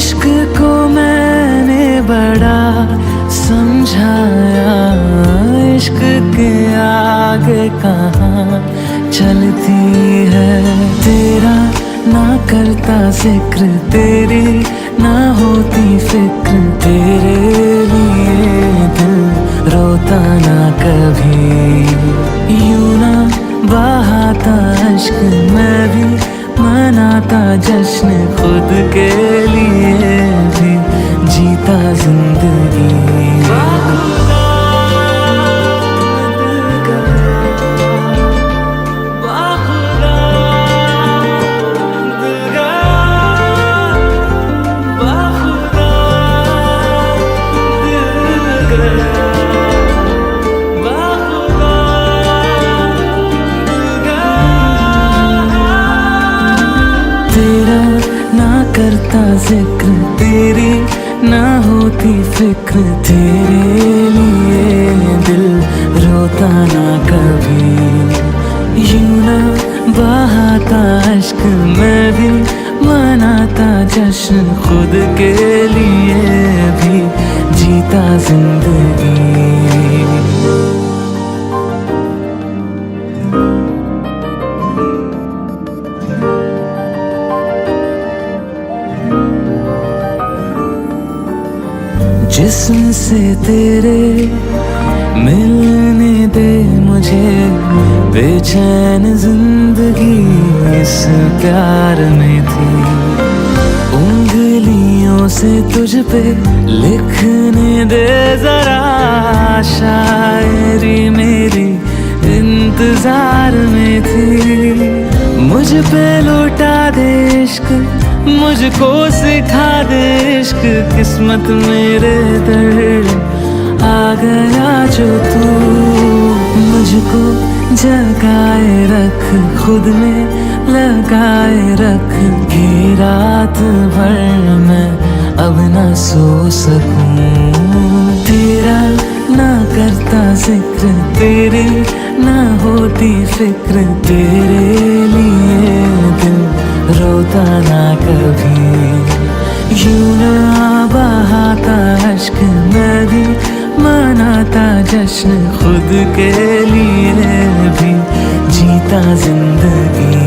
इश्क को मैंने बड़ा समझाया, इश्क के आगे कहाँ चलती है। तेरा ना करता जिक्र, तेरी ना होती फिक्र, तेरे लिए दिल रोता ना कभी। यूं ना बहाता अश्क, मैं भी मनाता जश्न, खुद के लिए भी जीता जिंदगी। तेरा ना करता जिक्र, तेरी ना होती फिक्र, तेरे लिए दिल रोता ना कभी। यूं ना बहाता अश्क, मैं भी मनाता जश्न, खुद के लिए भी जीता जिंदगी। जिस्म से तेरे मिलने दे मुझे, बेचैन जिंदगी इस प्यार में थी। उंगलियों से तुझ पे लिखने दे जरा, शायरी मेरी इंतजार में थी। मुझ पे लौटा दे इश्क, मुझको सिखा दे इश्क, किस्मत मेरे दर आ गया जो तू। मुझको जगाए रख, खुद में लगाए रख, कि रात भर मैं अब ना सो सकूं। तेरा ना करता जिक्र, तेरी ना होती फिक्र, तेरे लिए दिल रोता ना कभी। यूं ना बहाता अश्क, मैं भी मनाता जश्न, खुद के लिए भी जीता जिंदगी।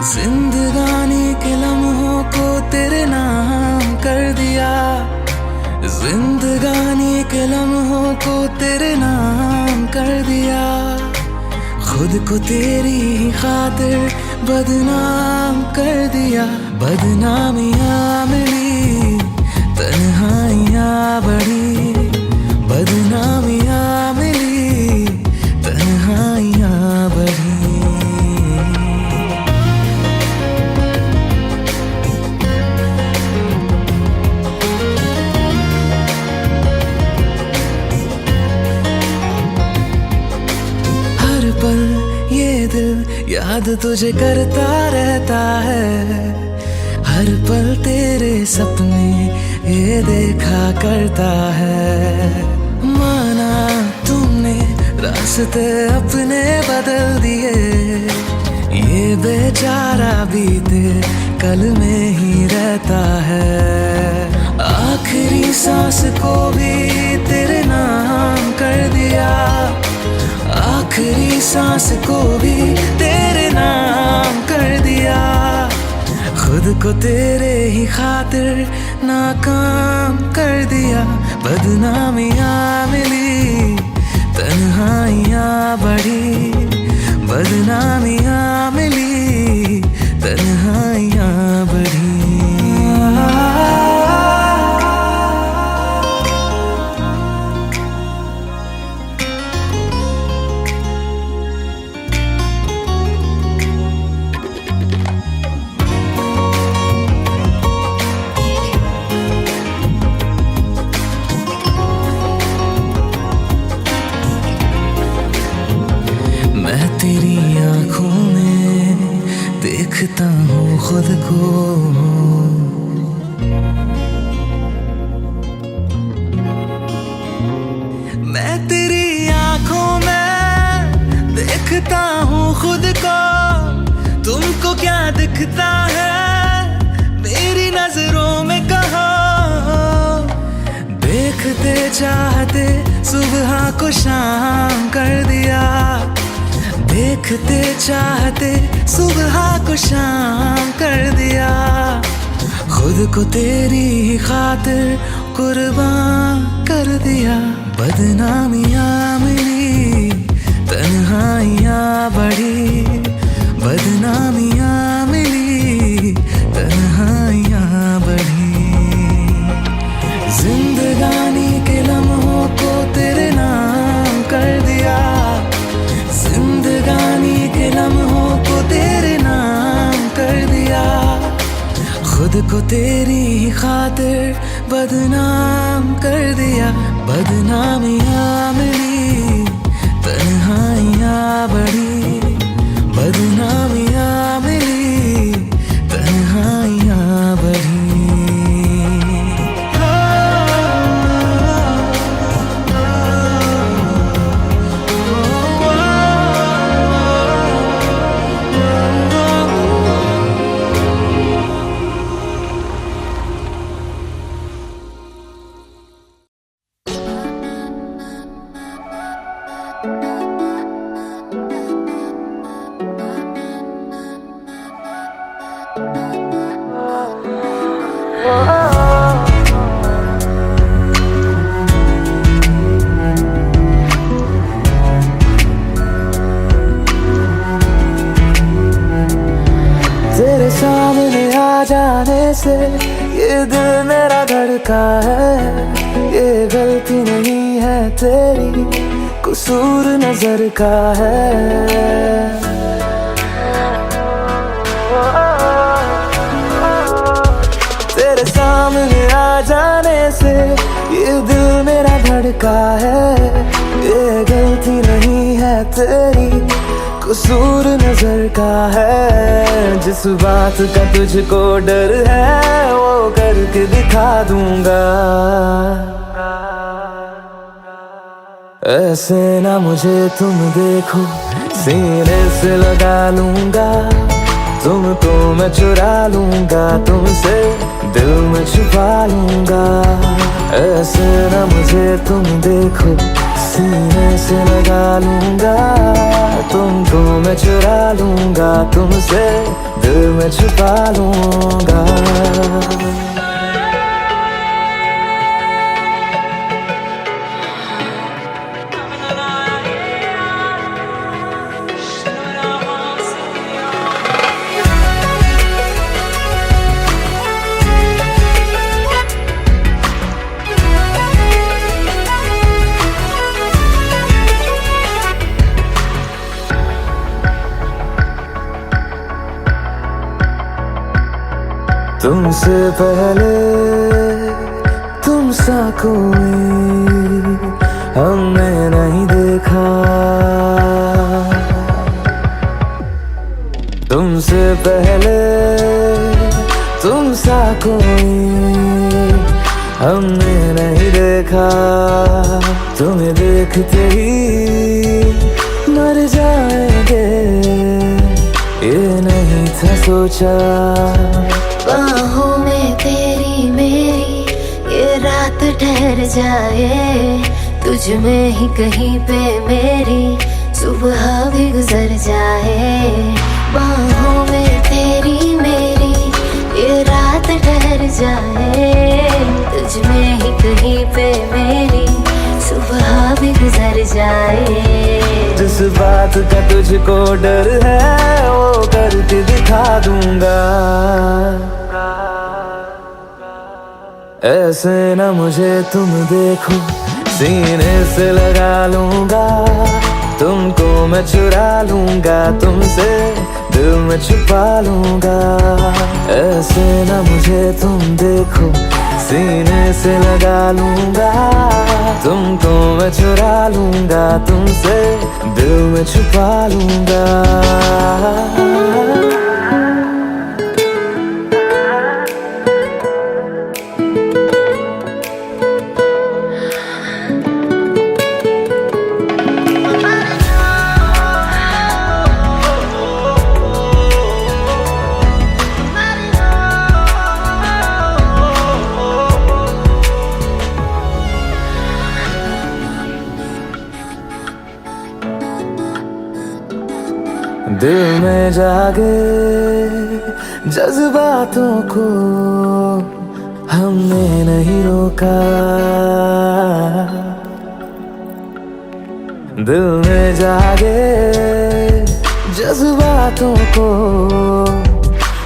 जिंदगानी के लम्हों को तेरे नाम कर दिया, जिंदगानी के लम्हों को तेरे नाम कर दिया। खुद को तेरी ही खातिर बदनाम कर दिया। बदनामियाँ मिली, तन्हाइयाँ बढ़ी, बदनामियाँ मिली, तन्हाइयाँ बढ़ी। ये दिल याद तुझे करता रहता है, हर पल तेरे सपने ये देखा करता है। माना तुमने रास्ते अपने बदल दिए, ये बेचारा बीते कल में ही रहता है। आखिरी सांस को भी तेरे नाम कर दिया, आखिरी सांस को भी तेरे नाम कर दिया। खुद को तेरे ही खातिर नाकाम कर दिया। बदनामियाँ मिली, तन्हाइयाँ बढ़ी, बदनामियाँ मिली, देखता हूँ खुद को। मैं तेरी आंखों में देखता हूँ खुद को। तुमको क्या दिखता है मेरी नजरों में कहो। देखते चाहते सुबह को शाम कर दिया। देखते चाहते सुबह को शाम कर दिया। खुद को तेरी खातिर कुर्बान कर दिया। बदनामियाँ मिली, तन्हाइयाँ बढ़ी। बदनामियाँ मिली, तन्हाइयाँ बढ़ी। जिंदगानी के लम्हों को तेरे नाम कर दिया। जिंदगानी के लम्हों को तेरे नाम कर दिया। खुद को तेरी खातिर बदनाम कर दिया। बदनामियाँ मिली, तन्हाइयाँ बढ़ी। बदनामियाँ मिली, तन्हाइयाँ बढ़ी। तेरे सामने आ जाने से ये दिल मेरा धड़का है। ये गलती नहीं है तेरी, कसूर नजर का है। तेरे सामने आ जाने से ये दिल मेरा धड़का है। ये गलती नहीं है तेरी, कसूर नजर का है। जिस बात का तुझको डर है वो करके दिखा दूंगा। ऐसे ना मुझे तुम देखो, सीने से लगा लूंगा। तुमको मैं चुरा लूंगा, तुमसे दिल में छुपा लूंगा। ऐसे ना मुझे तुम देखो, सीने से लगा लूंगा। तुमको मैं चुरा लूंगा, तुमसे दिल में छुपा लूंगा। तुमसे पहले तुम सा कोई हमने नहीं देखा। तुमसे पहले तुम सा कोई हमने नहीं देखा। तुम्हें देखते ही मर जाएंगे, ये नहीं था सोचा। बाहों में तेरी मेरी ये रात ठहर जाए। तुझ में ही कहीं पे मेरी सुबह भी गुजर जाए। बाहों में तेरी मेरी ये रात ठहर जाए। तुझ में ही कहीं पे मेरी सुबह भी गुजर जाए। जिस बात का तुझको डर है वो करके दिखा दूंगा। ऐसे ना मुझे तुम देखो, सीने से लगा लूंगा। तुमको मैं चुरा लूंगा, तुमसे दिल में छुपा लूंगा। ऐसे ना मुझे तुम देखो, सीने से लगा लूंगा। तुमको मैं चुरा लूंगा, तुमसे दिल में छुपा लूंगा। दिल में जागे जज्बातों को हमने नहीं रोका, दिल में जागे जज्बातों को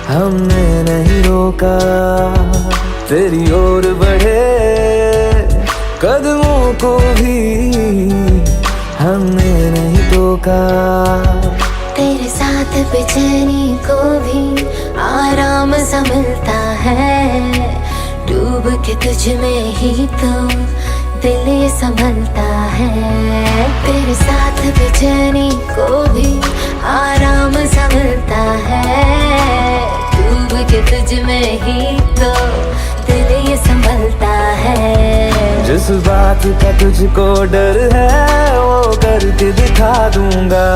हमने नहीं रोका। तेरी ओर बढ़े कदमों को भी हमने नहीं टोका। तेरे साथ बेचैनी को भी आराम सा मिलता है, डूब के तुझ में ही तो दिल ये संभलता है। तेरे साथ बेचैनी को भी आराम सा मिलता है, डूब के तुझ में ही तो दिल ये संभलता है। जिस बात का तुझको डर है वो करके दिखा दूंगा।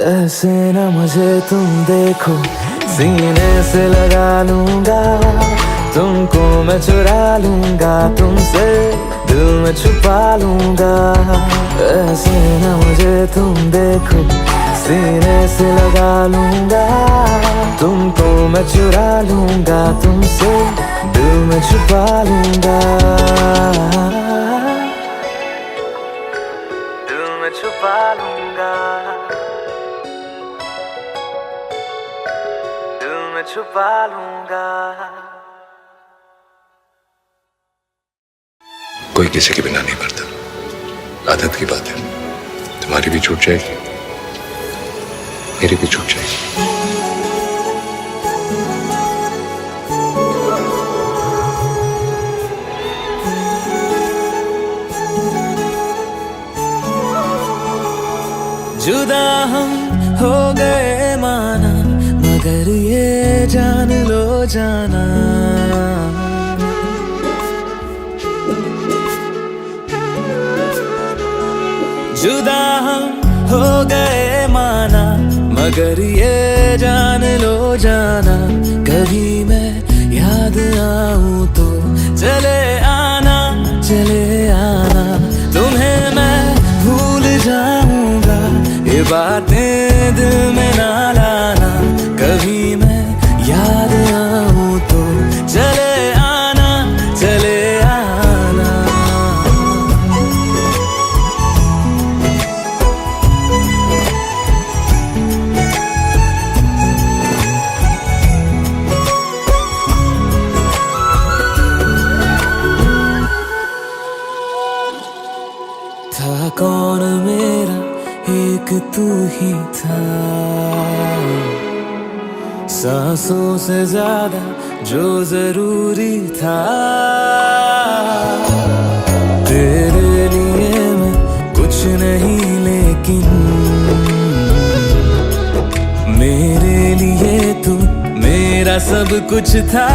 ऐसे न मुझे तुम देखो, सीने से लगा लूंगा, तुमको मैं चुरा लूंगा, तुमसे दिल में छुपा लूंगा। ऐसे न मुझे तुम देखो, सीने से लगा लूंगा, तुमको मैं चुरा लूंगा, तुमसे दिल में छुपा लूंगा, दिल में छुपा लूंगा, दिल में छुपा लूंगा। कोई किसी के बिना नहीं मरता, आदत की बात है। तुम्हारी भी छूट जाएगी, मेरी भी छूट जाएगी। जुदा हम हो गए माना, मगर ये जान लो जाना, जुदा हम हो गए माना, मगर ये जान लो जाना, कभी मैं याद आऊं तो चले आना, चले आना, तुम्हें मैं भूल जाऊंगा, ये बातें दिल में ना लाना, कभी मैं याद आऊं तो चले आना, चले आना। था कौन मेरा एक तू ही था, सांसों से ज्यादा जो जरूरी था, तेरे लिए मैं कुछ नहीं लेकिन मेरे लिए तू मेरा सब कुछ था।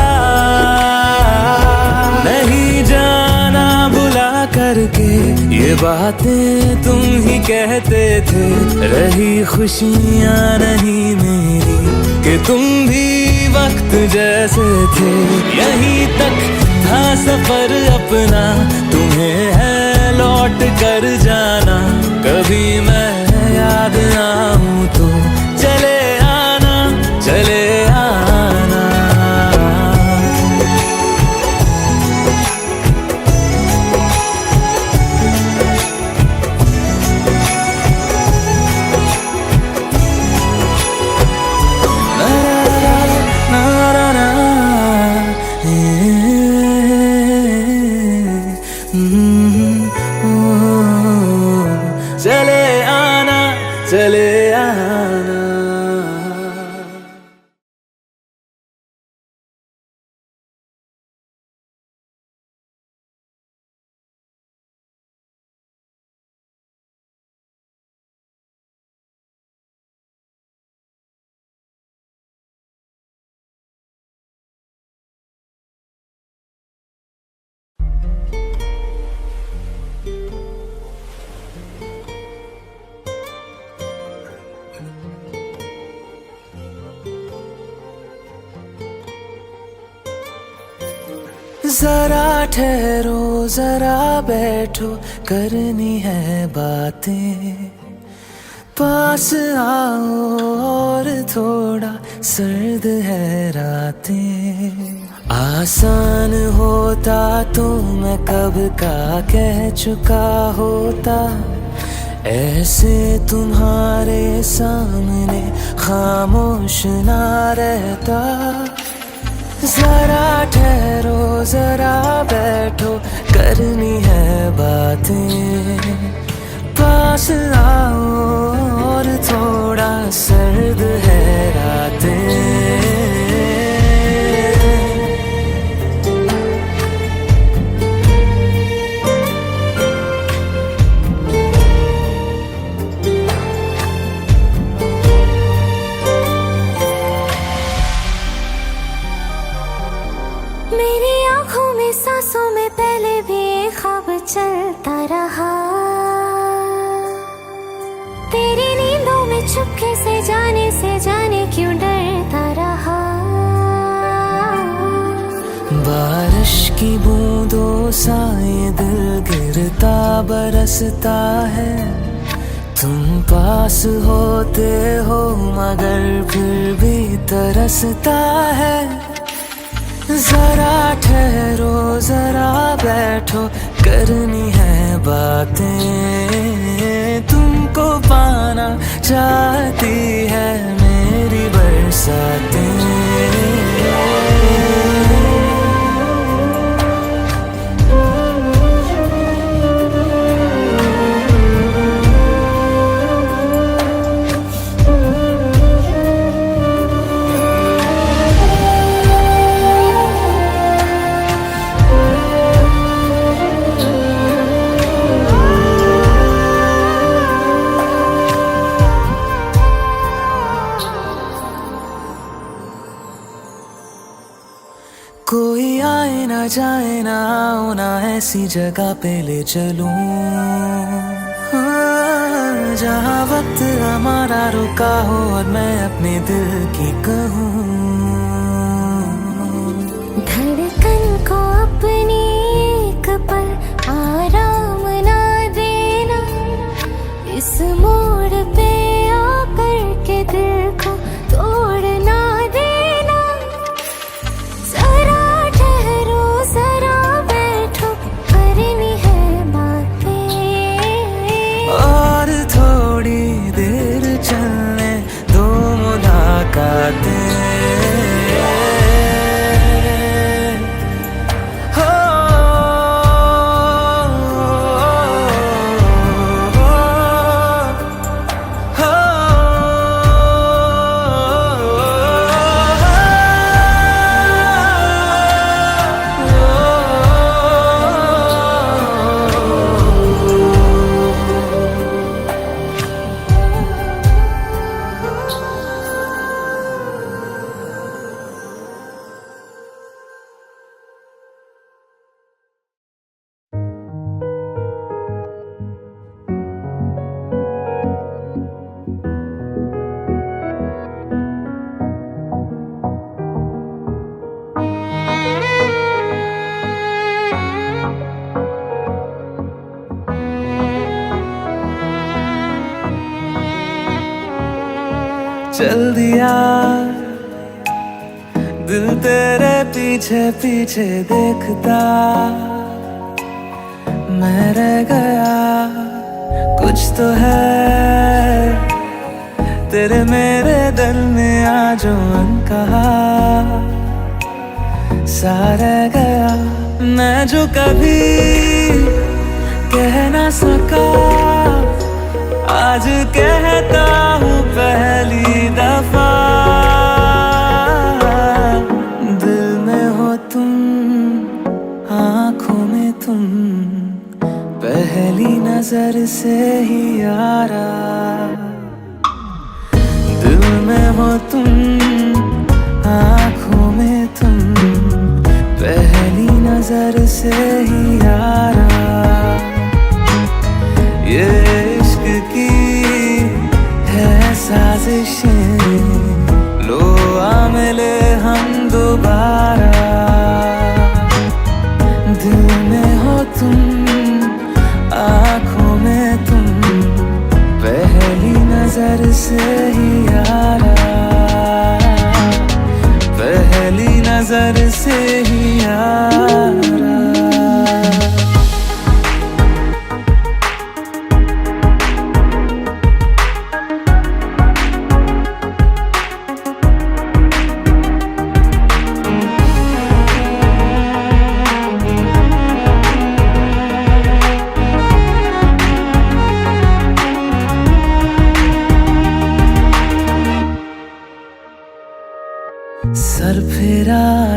नहीं जाना बुला करके ये बातें तुम ही कहते थे, रही खुशियाँ नहीं मेरी कि तुम भी वक्त जैसे थे। यहीं तक था सफर अपना, तुम्हें है लौट कर जाना, कभी मैं याद आऊं तो चले आना, चले आना। चले जरा ठहरो जरा बैठो करनी है बातें, पास आओ और थोड़ा सर्द है रातें। आसान होता तो मैं कब का कह चुका होता, ऐसे तुम्हारे सामने खामोश ना रहता। जरा ठहरो जरा बैठो करनी है बातें, पास आओ और थोड़ा सर्द है रातें। मेरी आंखों में सांसों में पहले भी एक ख्वाब चलता रहा, तेरी नींदों में चुपके से जाने क्यों डरता रहा। बारिश की बूंदों सा ये दिल गिरता बरसता है, तुम पास होते हो मगर फिर भी तरसता है। जरा ठहरो जरा बैठो करनी है बातें, तुमको पाना चाहती है मेरी बरसातें। कोई आए ना जाए ना आओ ना ऐसी जगह पे ले चलूं, हाँ, जहाँ वक्त हमारा रुका हो और मैं अपने दिल की कहूँ। धड़कन को अपनी एक पल आराम ना देना, इस मोड़ पे आकर के दिल को तोड़ ना देना। जरा ठहरो जरा बैठो करनी है बातें, और थोड़ी देर चलने दो मुलाकातें। चल दिया दिल तेरे पीछे पीछे देखता, मैं रह गया कुछ तो है तेरे मेरे दिल में आज अनकहा सा रह गया। मैं जो कभी कह ना सका आज कहता हूँ पहली दफा। दिल में हो तुम आँखों में तुम पहली नजर से ही यारा। दिल में हो तुम आँखों में तुम पहली नजर से ही यारा। ये इश्क की है साजिशें, लो आ मिले हम दोबारा।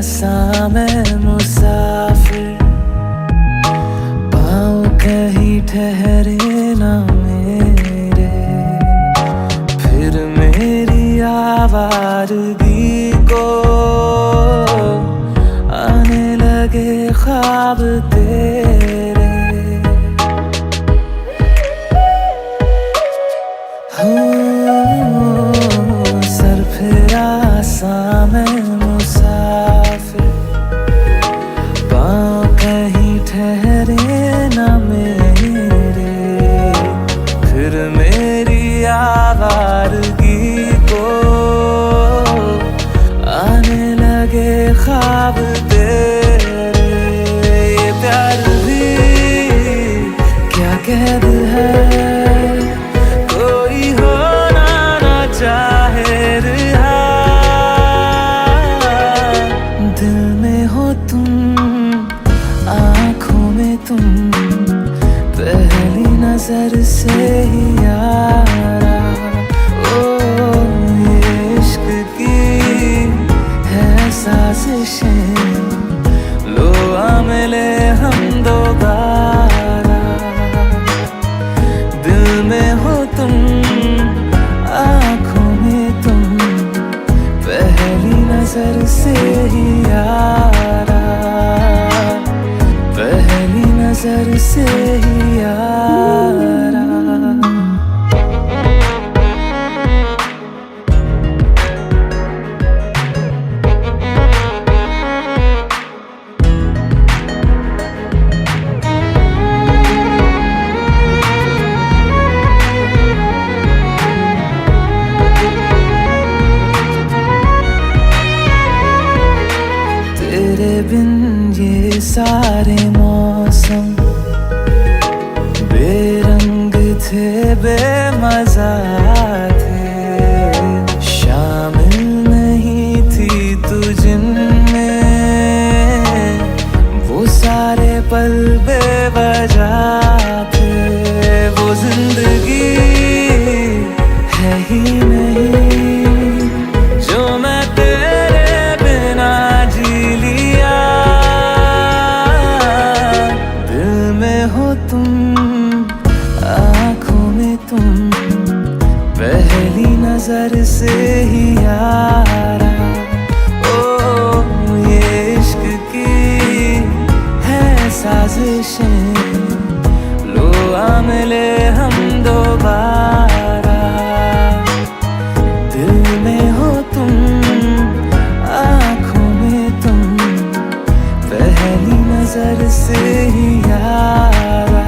आसा मैं मुसाफिर, पाँव कहीं ठहरे ना मेरे, फिर मेरी आवारगी को आने लगे ख्वाब तेरे। सर फिर आसा मैं मुसाफिर, पाँव कहीं ठहरे ना मेरे, फिर मेरी आवारगी को आने लगे ख्वाब तेरे। ये प्यार भी क्या कैद है, कोई होना ना चाहे रिहा, दिल में हो तुम, आँखों में तुम, पहली नजर से ही यारा। ओ ये इश्क की है साजिशें, लो आ मिले हम दोबारा। दिल में हो तुम, आँखों में तुम, पहली नजर से ही यारा, पहली नजर से ही यारा। तेरे बिन ये सारे मौसम बेरंग थे, बेमजा थे, शामिल नहीं थी तू जिनमें, वो सारे पल बेवजह थे। वो जिंदगी है ही नहीं जो मैं तेरे बिना जी लिया। दिल में हो तुम, आँखों में तुम, पहली नजर से ही यारा। ओ ये इश्क की है साजिशें, लो आ मिले हम दोबारा। दिल में हो तुम, आँखों में तुम, पहली नजर से ही यारा,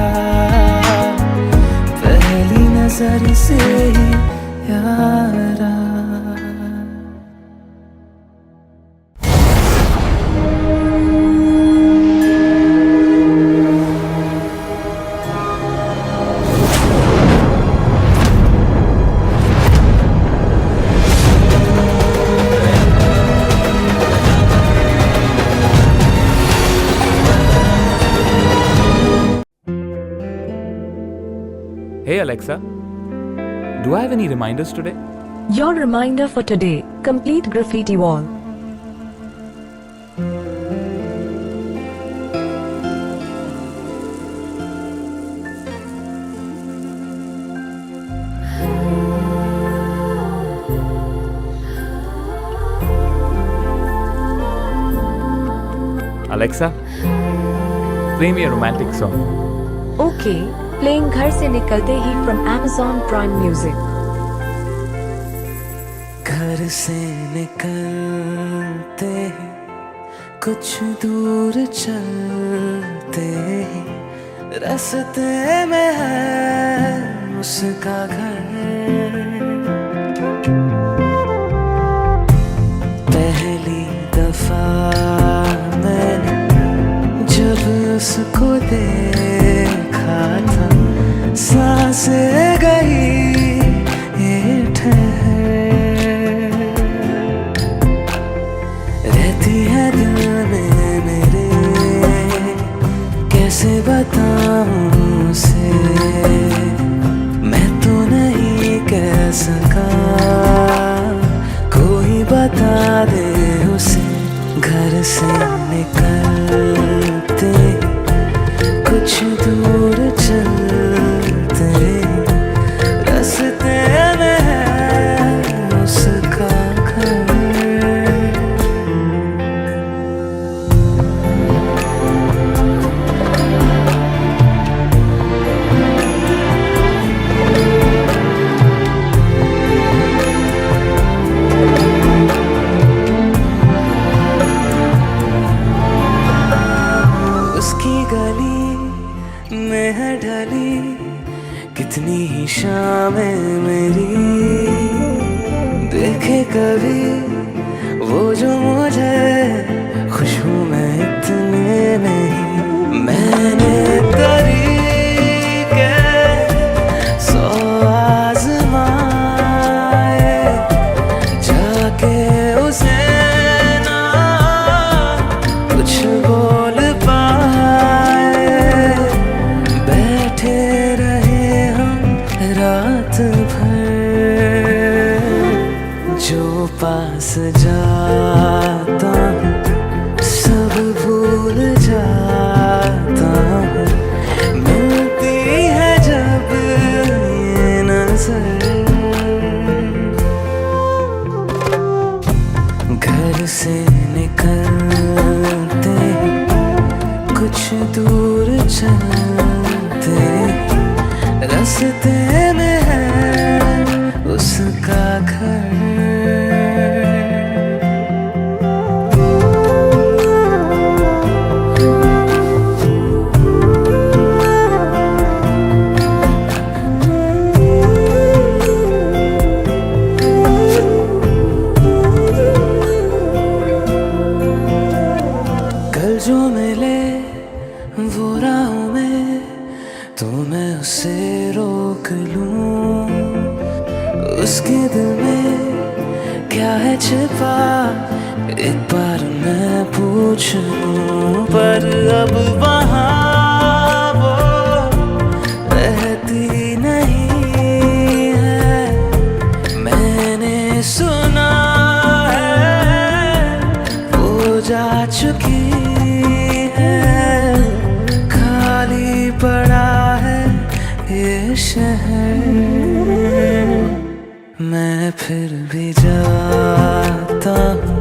पहली नजर से ही यारा। Hey Alexa, do I have any reminders today? Your reminder for today, complete graffiti wall. Alexa, play me a romantic song. Okay, playing घर से निकलते ही from Amazon Prime Music. घर से निकलते ही कुछ दूर चलते ही रास्ते में है उसका घर। पहली दफा मैंने जब उसको देखा था, सांसें गई ये ठहर, रहती है दिल में मेरे, कैसे बताऊं उसे, मैं तो नहीं कह सका, कोई बता दे उसे। घर से निकलते कुछ दूर चलते रास्ते में है उसका घर। उसकी गली में है ढली कितनी ही शामें मेरी, देखे कभी वो जो मुझे खुशबू में इतने नहीं। मैंने तरीके 100 आज़माए जाके उसे ना कुछ बोल पाए। बैठे रहे हम रात भर, जो पास जाता हूँ सब भूल जाता हूँ। मिलती है जब ये नजर, घर से निकलते कुछ दूर चलते रास्ते में है उसका घर। कल जो मिले वो राहों में तो मैं उसे रोक लूं। उसके दिल में क्या है छिपा एक बार मैं पूछ लूं। पर अब वहाँ वो रहती नहीं है, मैंने सुना है वो जा चुकी है। खाली पड़ा है ये शहर, मैं फिर भी जाता हूँ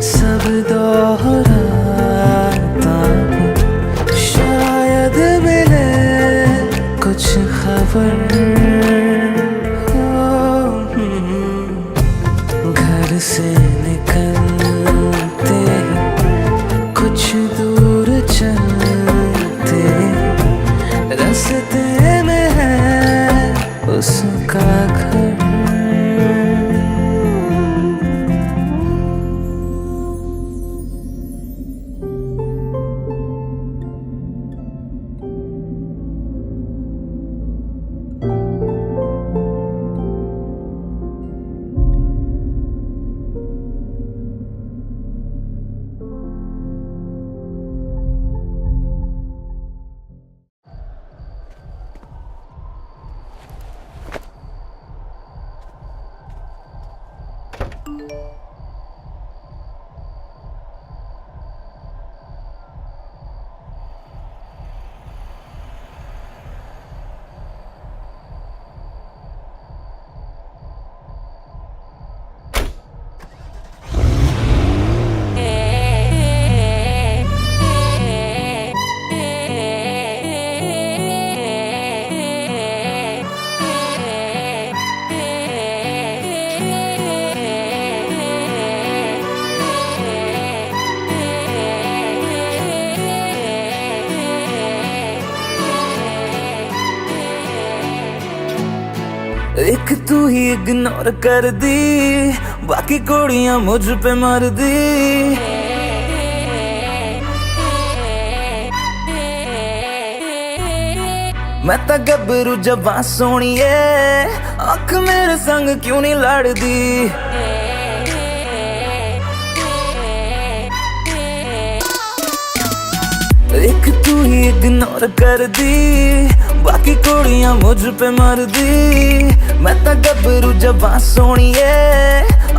सब दोहराता हूँ। शायद मिले कुछ खबर, घर से निकलते कुछ दूर चलते रास्ते में है उसका घर। एक तू ही इग्नोर कर दी, बाकी कुड़ियां मुझ पे मर दी। मैं तो गबरू जबां सोनिए, अख मेरे संग क्यों नहीं लड़दी। एक तू ही इग्नोर कर दी, बाकी कुड़ियां मुझ पे मर दी। मैं तो गबरू जबां सोनिए,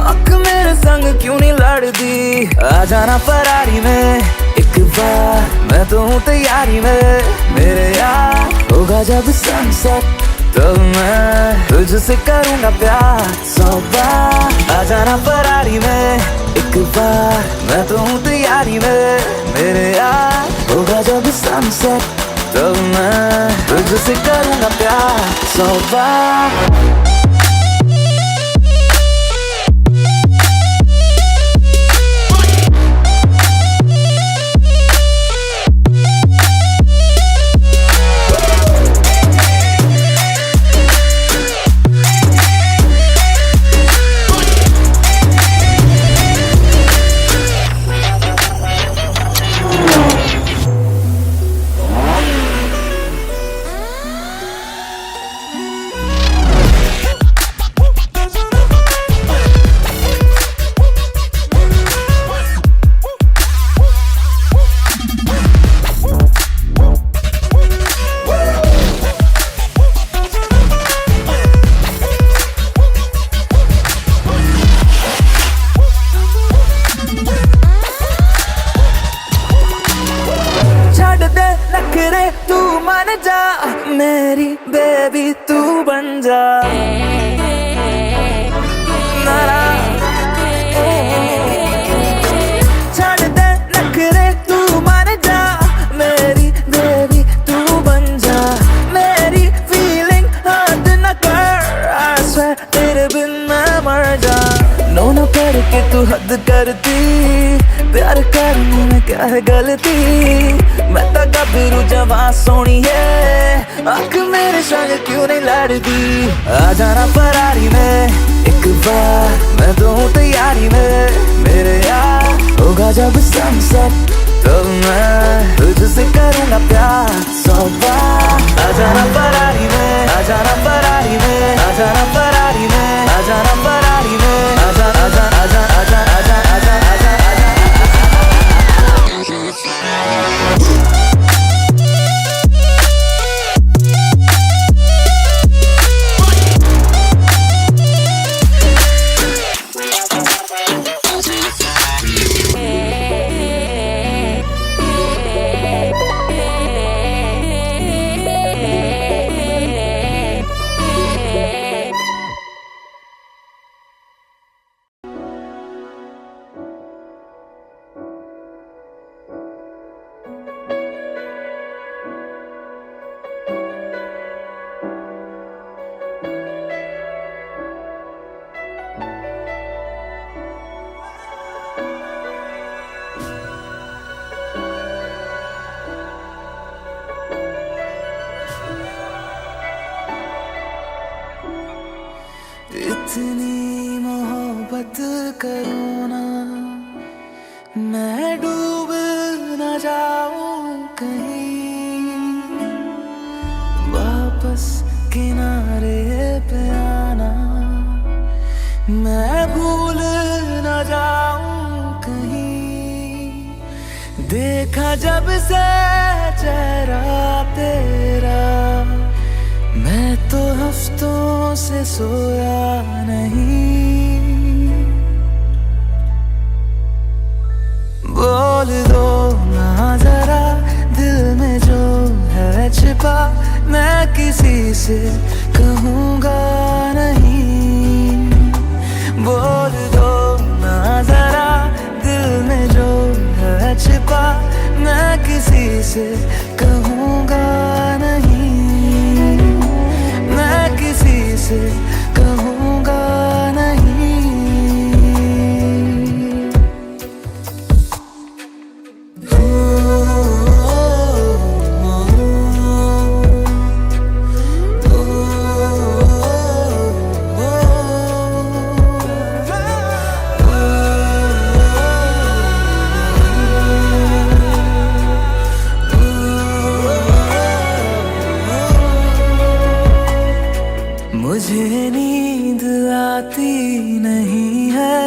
अख मेरे मेरे संग क्यों नहीं लड़ती, आ जाना फरारी में एक बार, मैं तो हूँ तैयारी में मेरे यार। होगा जब सनसेट तब मैं तुझसे करूँगा प्यार 100 बार, आ जाना फरारी में एक बार, मैं तो हूँ तैयारी में मेरे यार। होगा जब सनसेट तब मैं तुझसे करूँगा प्यार 100 बार। तू मान जा मेरी बेबी, तू बन जा नारा, छड़ दे नखरे तू मान जा मेरी बेबी, तू बन जा मेरी फीलिंग हद न कर, I swear तेरे बिन मैं मर जा। नो न कर के तू हद करती, प्यार करने में क्या है गलती, मैं तो गबरू जवां सोनी है, आँख मेरे संग क्यों नहीं लड़ती, आ जाना फरारी में एक बार, मैं तो हूँ तैयारी में मेरे यार। होगा जब सनसेट तब मैं तुझसे करूँगा प्यार 100 बार, आ जाना फरारी में, आ जाना फरारी में, आ जाना फरारी में, आ जाना फरारी में, आ जा आ जा आ जा आ जा आ जा आ जा आ जा। इतनी मोहब्बत करूँ ना, मैं डूब न जाऊं कहीं, वापस किनारे पे आना, मैं भूल न जाऊं कहीं। देखा जब से चेहरा तेरा, मैं तो हफ्तों से सोया नहीं, बोल दो ना जरा दिल में जो है छिपा, मैं किसी से कहूँगा नहीं, बोल दो ना जरा दिल में जो है छिपा, मैं किसी से कहूँगा नहीं, मैं किसी से कहूँगा नहीं। मुझे नींद आती नहीं है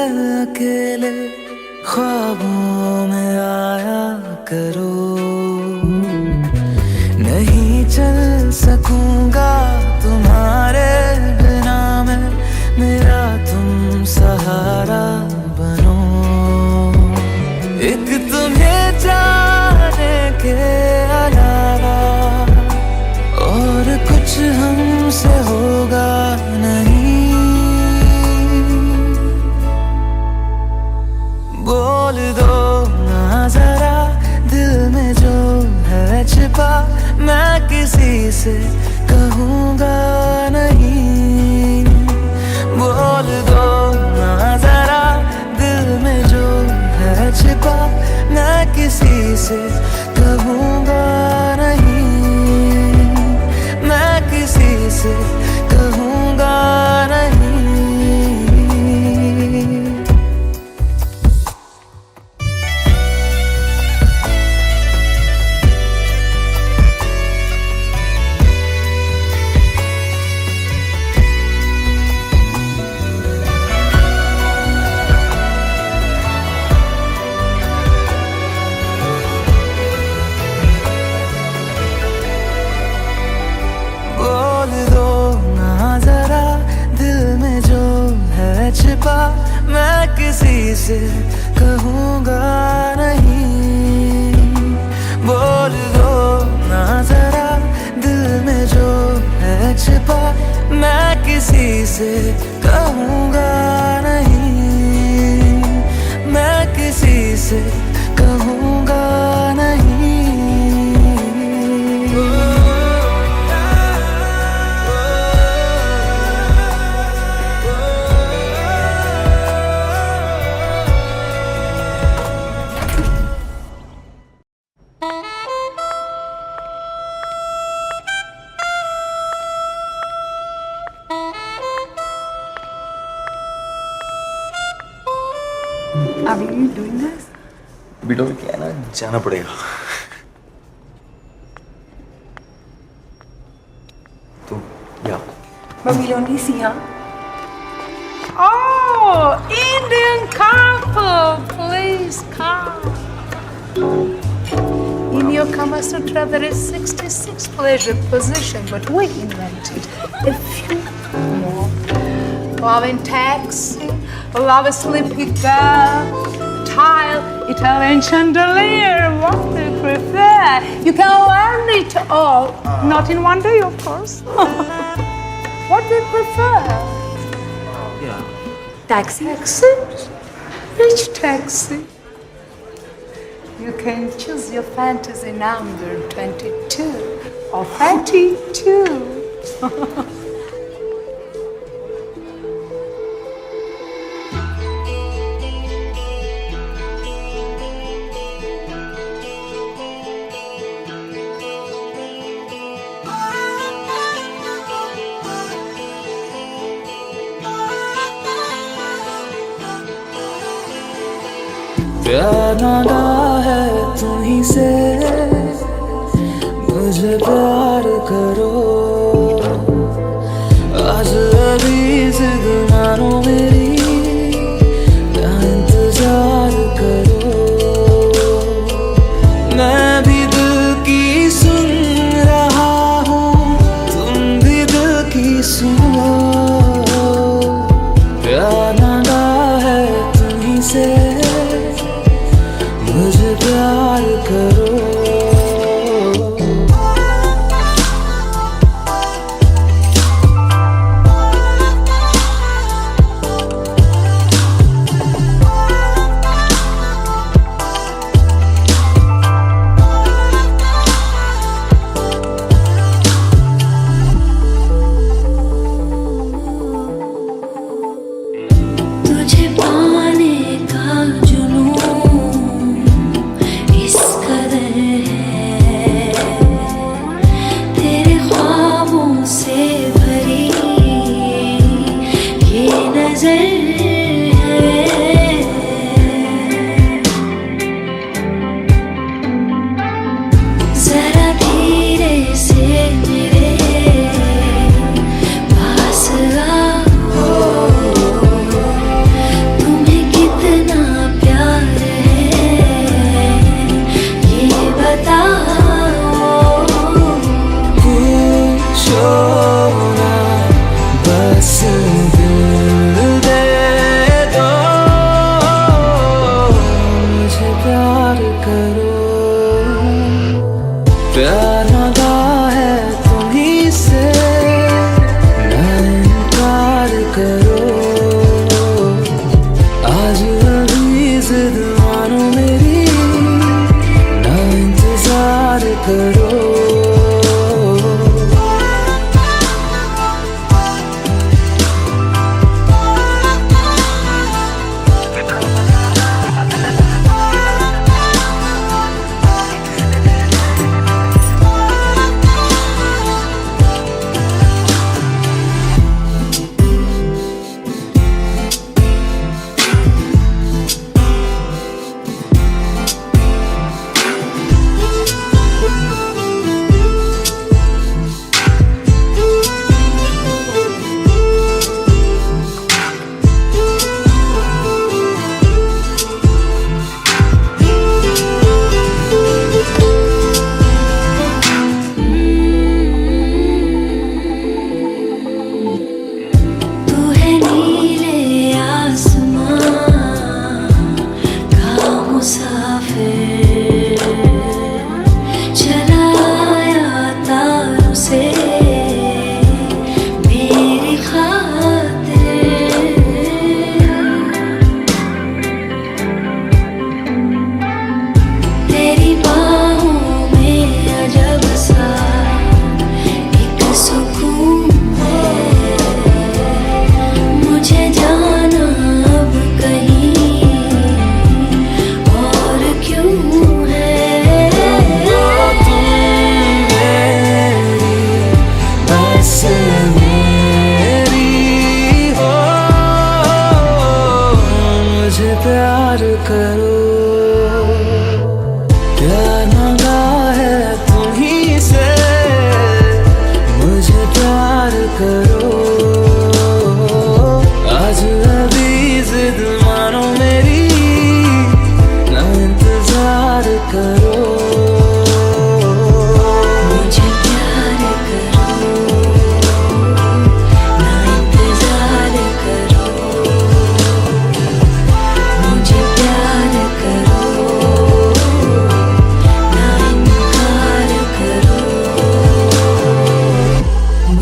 अकेले, ख्वाबों में आया करो, नहीं चल सकूंगा तुम्हारे बिना मैं, मेरा तुम सहारा कुछ हमसे होगा नहीं। बोल दो ना जरा दिल में जो है छिपा, मैं किसी से कहूँगा नहीं। बोल दो ना जरा दिल में जो है छिपा, मैं किसी से कहूँगा नहीं। मैं किसी से कहूँगा नहीं। बोल दो ना जरा दिल में जो है छिपा, मैं किसी से कहूँगा नहीं। बोल दो ना जरा दिल में जो है छिपा, मैं किसी से कहूँगा नहीं। मैं किसी से कहूँगा नहीं। Are you doing this? BDO में क्या है ना, जाना पड़ेगा। तो या But we don't see, huh? Oh, Indian couple, please come. In your Kama Sutra, there is 66 pleasure position, but we invented a few more. Love in taxi, love a sleepy girl, tile, Italian chandelier, what do you prefer? You can learn it all, not in one day, of course. What do you prefer? Taxi. Taxi? Which taxi? You can choose your fantasy number 22 or 32. प्यार नागा है तुम्हीं से, मुझे प्यार करो। आज अभी जिद मानो मेरी, क्या इंतजार करो। मैं भी दिल की सुन रहा हूँ, तुम भी दिल की सुनो। प्यार नागा है तुम्हीं से, मुझे प्यार करो।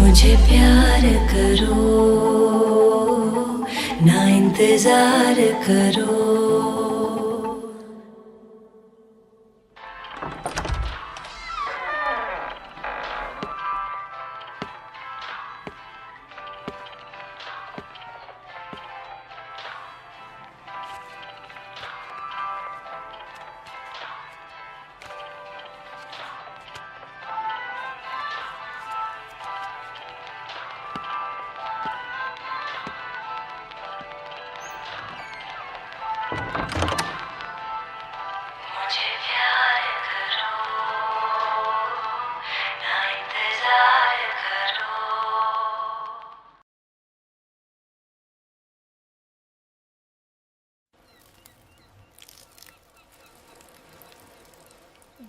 मुझे प्यार करो, ना इंतजार करो। मुझे प्यार करो, ना इंतजार करो।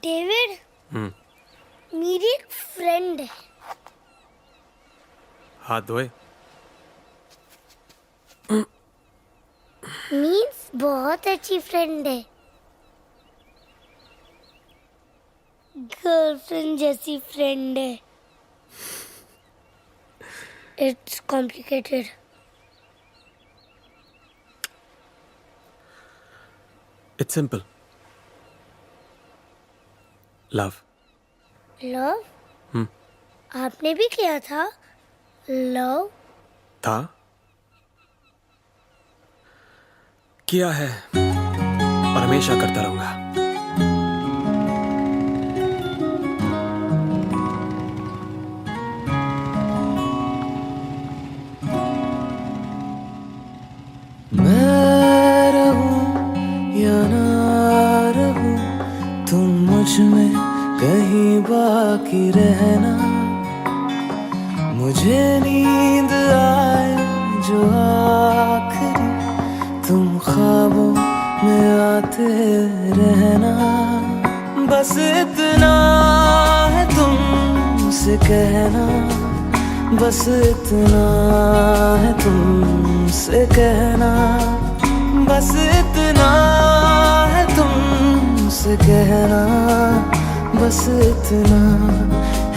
डेविड, मेरी एक फ्रेंड है। हाथ धोए। मीन्स बहुत अच्छी फ्रेंड है, गर्लफ्रेंड जैसी फ्रेंड है। It's complicated. It's simple. Love. Love? आपने भी किया था लव? था, किया है और हमेशा करता रहूंगा। मैं रहूं या ना रहूं, तुम मुझ में कहीं बाकी रहना। मुझे नींद आए जो आखिरी, तुम ख्वाबों में आते रहना। बस इतना है तुमसे कहना, बस इतना है तुमसे कहना, बस इतना है तुमसे कहना, बस इतना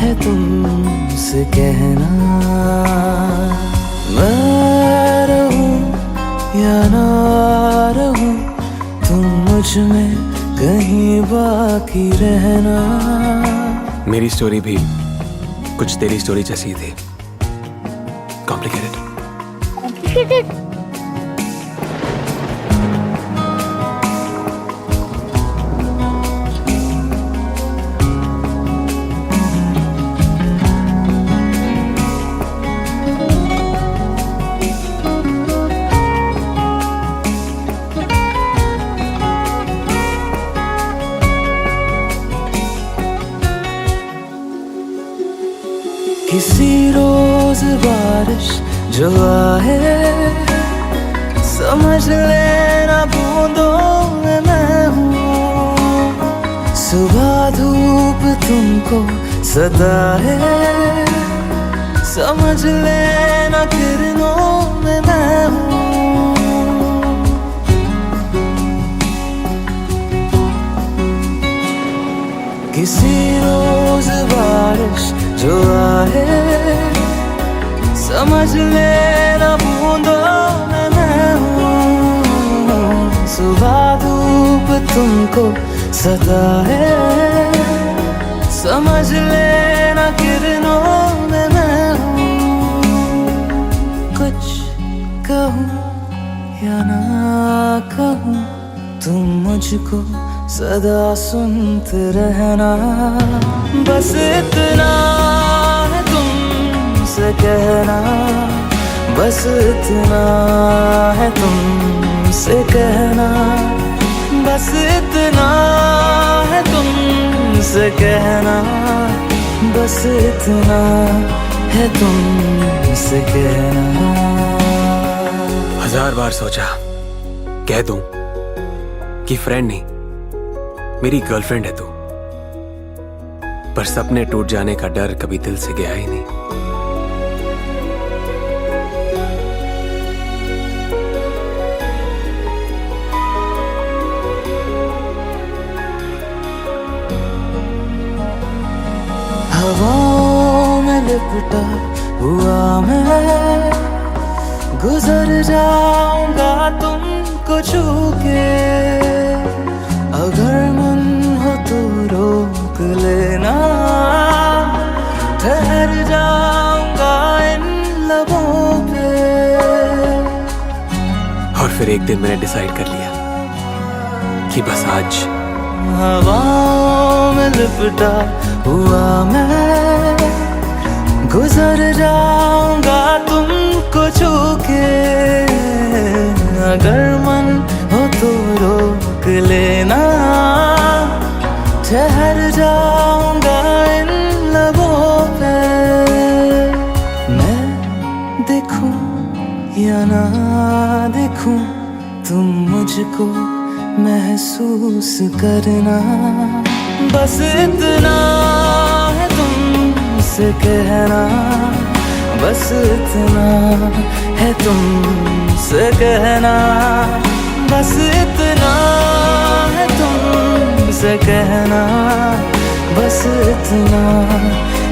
है तुमसे कहना। मैं रहूं या ना रहूं, तुम मुझ में कहीं बाकी रहना। मेरी स्टोरी भी कुछ तेरी स्टोरी जैसी थी। कॉम्प्लिकेटेड। कॉम्प्लिकेटेड? किसी रोज बारिश जो आए, समझ लेना बूंदों में मैं हूँ। सुबह धूप तुमको सदा है, समझ लेना किरणों में मैं हूँ। किसी रोज बारिश जो आए, समझ लेना बूंदों में मैं हूँ। सुबह धूप तुमको सदा है, समझ लेना किरणों में मैं हूँ। कुछ कहूँ या ना कहूँ, तुम मुझको सदा सुनते रहना। बस इतना है तुमसे कहना, बस इतना है तुमसे कहना, बस इतना है तुमसे कहना, बस इतना है तुमसे कहना। 1000 बार सोचा कह दूं कि फ्रेंड नहीं, मेरी गर्लफ्रेंड है तू, पर सपने टूट जाने का डर कभी दिल से गया ही नहीं। हवाओं में लिपटा हुआ मैं गुजर जाऊंगा तुमको छू के, अगर मन हो तो रोक लेना, ठहर जाऊंगा इन लबों पे। और फिर एक दिन मैंने डिसाइड कर लिया कि बस आज हवाओं में लिपटा हुआ मैं गुजर जाऊंगा तुमको छू के, अगर मन हो तो रोक लेना, ठहर जाऊंगा इन लबों पे। मैं देखूं या ना देखूं तुम मुझको महसूस करना, बस इतना है तुमसे कहना, बस इतना है तुमसे कहना, बस इतना है तुमसे कहना, बस इतना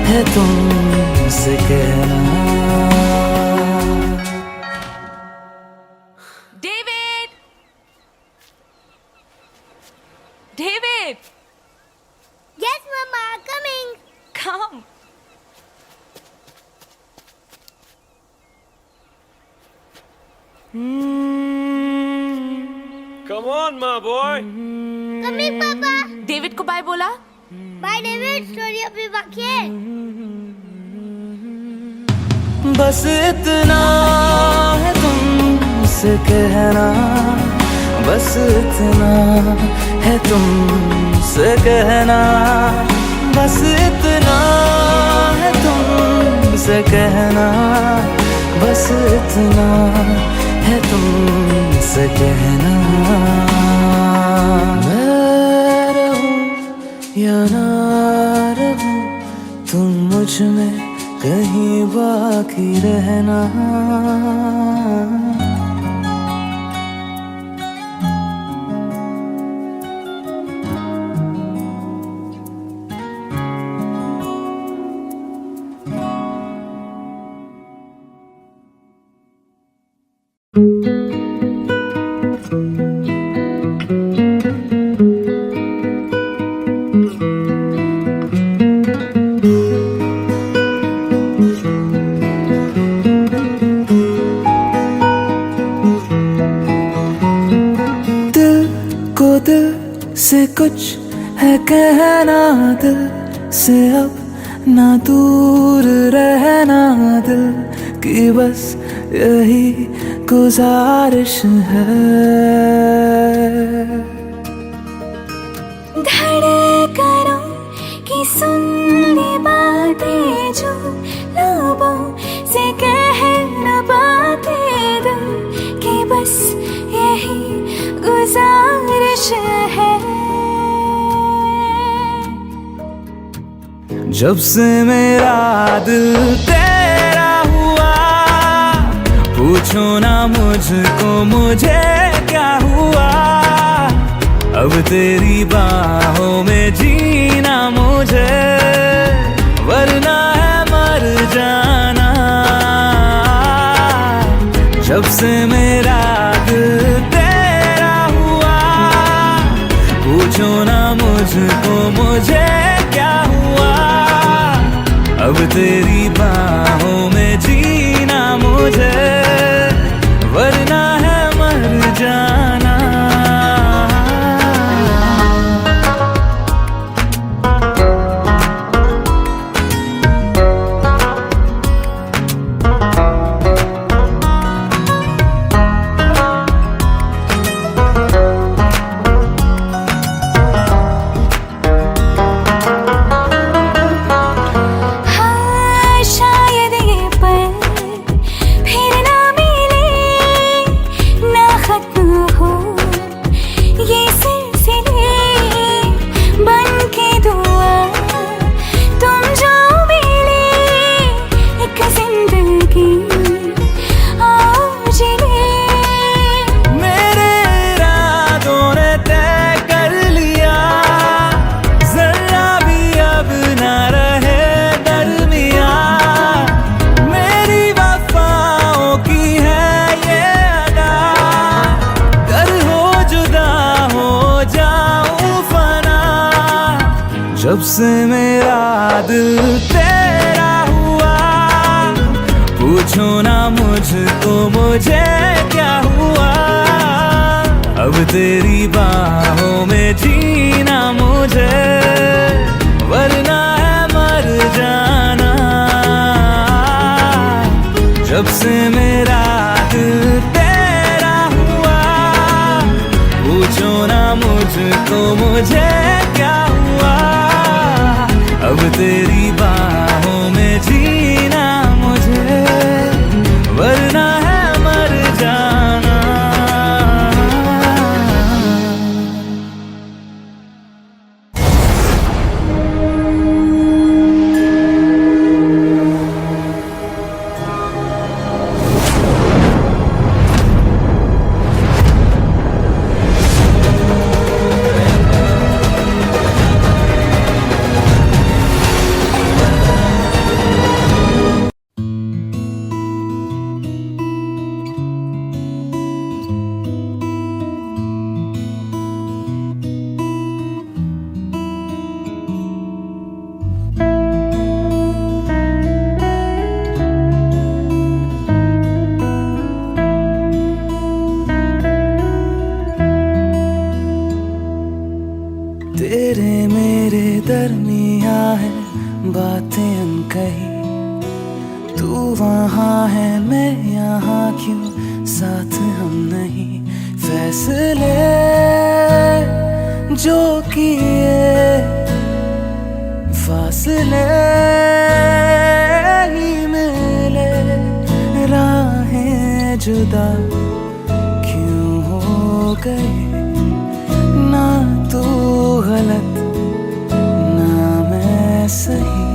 है तुमसे कहना। David! Yes, Mama, coming. Come. Come on, my boy. Coming, Papa. David को बाय बोला? Bye, David. स्टोरी अभी बाकी है। बस इतना है तुमसे कहना, बस इतना है तुमसे कहना, बस इतना है तुमसे कहना, बस इतना है तुमसे कहना। मैं रहूं या ना रहूं तुम मुझ में कहीं बाकी रहना। दिल से कुछ है कहना, दिल से अब ना दूर रहना, दिल की बस यही गुजारिश है। धड़कनों की सुन ली बातें जो लबों से कह न पाते, दिल की बस यही गुजारिश है। जब से मेरा दिल तेरा हुआ, पूछो ना मुझको मुझे क्या हुआ, अब तेरी बाहों में जीना मुझे, वरना है मर जाना। जब से मेरा दिल तेरा हुआ, पूछो ना मुझको मुझे क्या हुआ, अब तेरी बाहों में जीना मुझे, वरना है मर जाना। से मेरा दिल तेरा हुआ, पूछो ना मुझको मुझे क्या हुआ। अब तेरी बाहों में जीना मुझे, वरना है मर जाना। जब से मेरा दिल तेरा हुआ, पूछो ना मुझको मुझे क्या हुआ। अब तेरी बाहों में जीना मुझे, वरना है मर जाना। तेरे मेरे दरमिया है बातें अनकही, तू वहाँ है मैं यहाँ, क्यों साथ हम नहीं। फैसले जो किए फासले ही मिले, राहें जुदा क्यों हो गई। ना तू गलत ना मैं सही,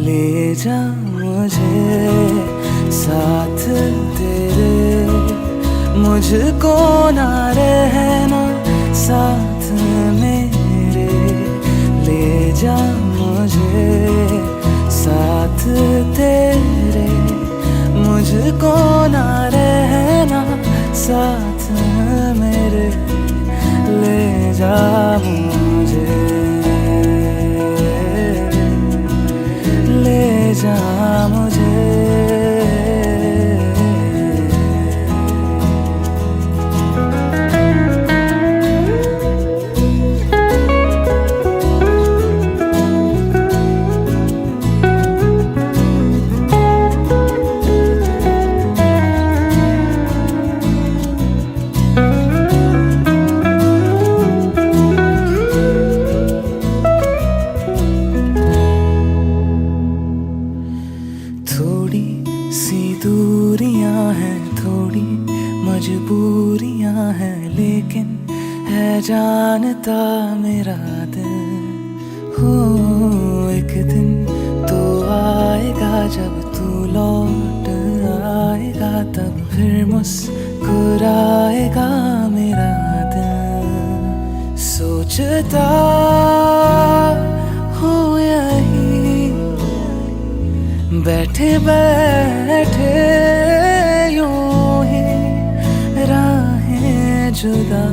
ले जा मुझे साथ तेरे, मुझको ना रहना साथ मेरे। ले जा मुझे साथ तेरे, मुझको ना रहना साथ मेरे। ले जा मुझे, ले जा मुझे। थोड़ी सी दूरियां हैं, थोड़ी मजबूरियां हैं, लेकिन है जानता मेरा दिल। हो एक दिन तो आएगा जब तू लौट आएगा, तब फिर मुस्कुराएगा मेरा दिल। सोचता हो यही बैठे बैठे यूं ही, राहें जुदा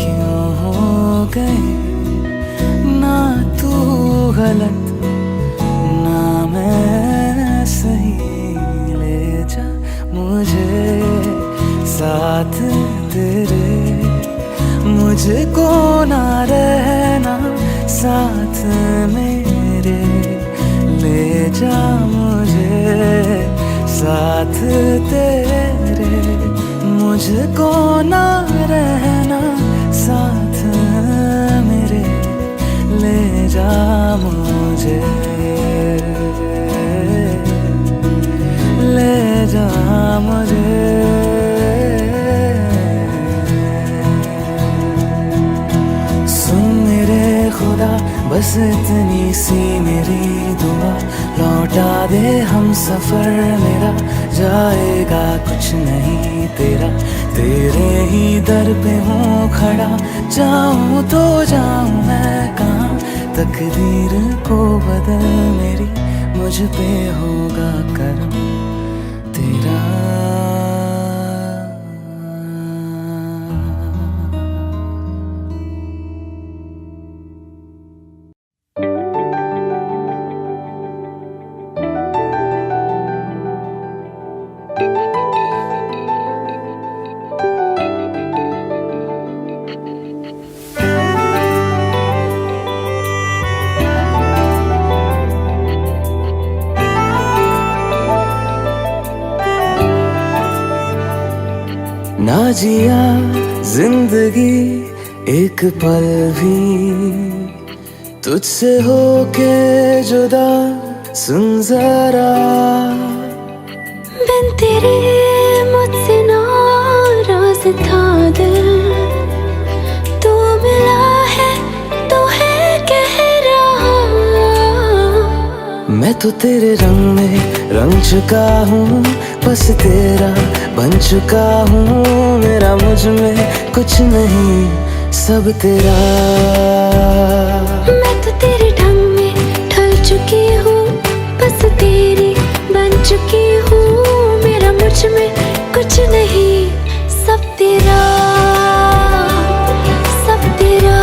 क्यों हो गई। ना तू गलत ना मैं सही, ले जा मुझे साथ तेरे, मुझको ना रहना साथ मेरे। ले जा मुझे साथ तेरे, मुझको ना रहना साथ मेरे। ले जा मुझे, ले जा मुझे। सुन मेरे खुदा, बस इतनी सी मेरी दुआ, लौटा दे हम सफर मेरा, जाएगा कुछ नहीं तेरा। तेरे ही दर पे हूँ खड़ा, जाऊँ तो जाऊँ मैं कहाँ। तकदीर को बदल मेरी, मुझ पे होगा करम तेरा। ना जिया जिंदगी एक पल भी तुझसे होके जुदा, सुन जरा बिन तेरे मुझसे नाराज था दिल, तू मिला है तो है कह रहा। मैं तो तेरे रंग में रंग चुका हूँ, बस तेरा बन चुका हूँ। मेरा मुझ में कुछ नहीं, सब तेरा। मैं तो तेरे ढंग में ढल चुकी हूँ, बस तेरी बन चुकी हूँ। मेरा मुझ में कुछ नहीं, सब तेरा, सब तेरा,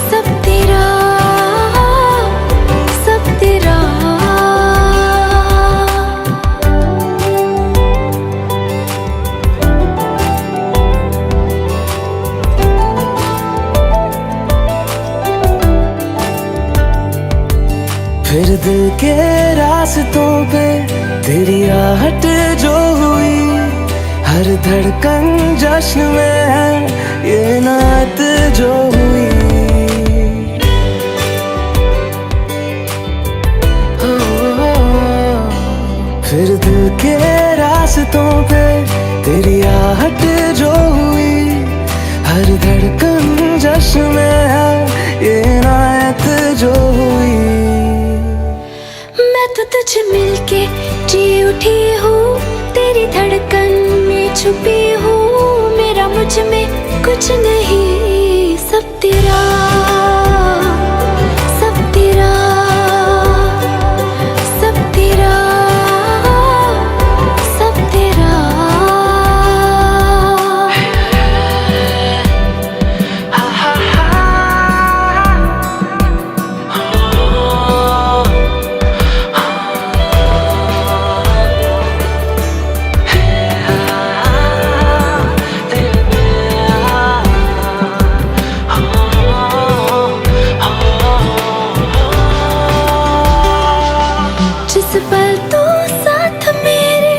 सब तेरा, सब तेरा। फिर दिल के रास्तों पे तेरी आहट जो हुई, हर धड़कन जश्न में है ये नात जो हुई। फिर दिल के रास्तों पे तेरी आहट जो हुई, हर धड़कन जश्न में है ये नात जो हुई। मैं तो तुझे मिलके जी उठी हूँ, तेरी धड़कन में छुपी हूँ। मेरा मुझ में कुछ नहीं, सब तेरा, सब तेरा, सब तेरा, सब तेरा। जिस पल तू साथ मेरे,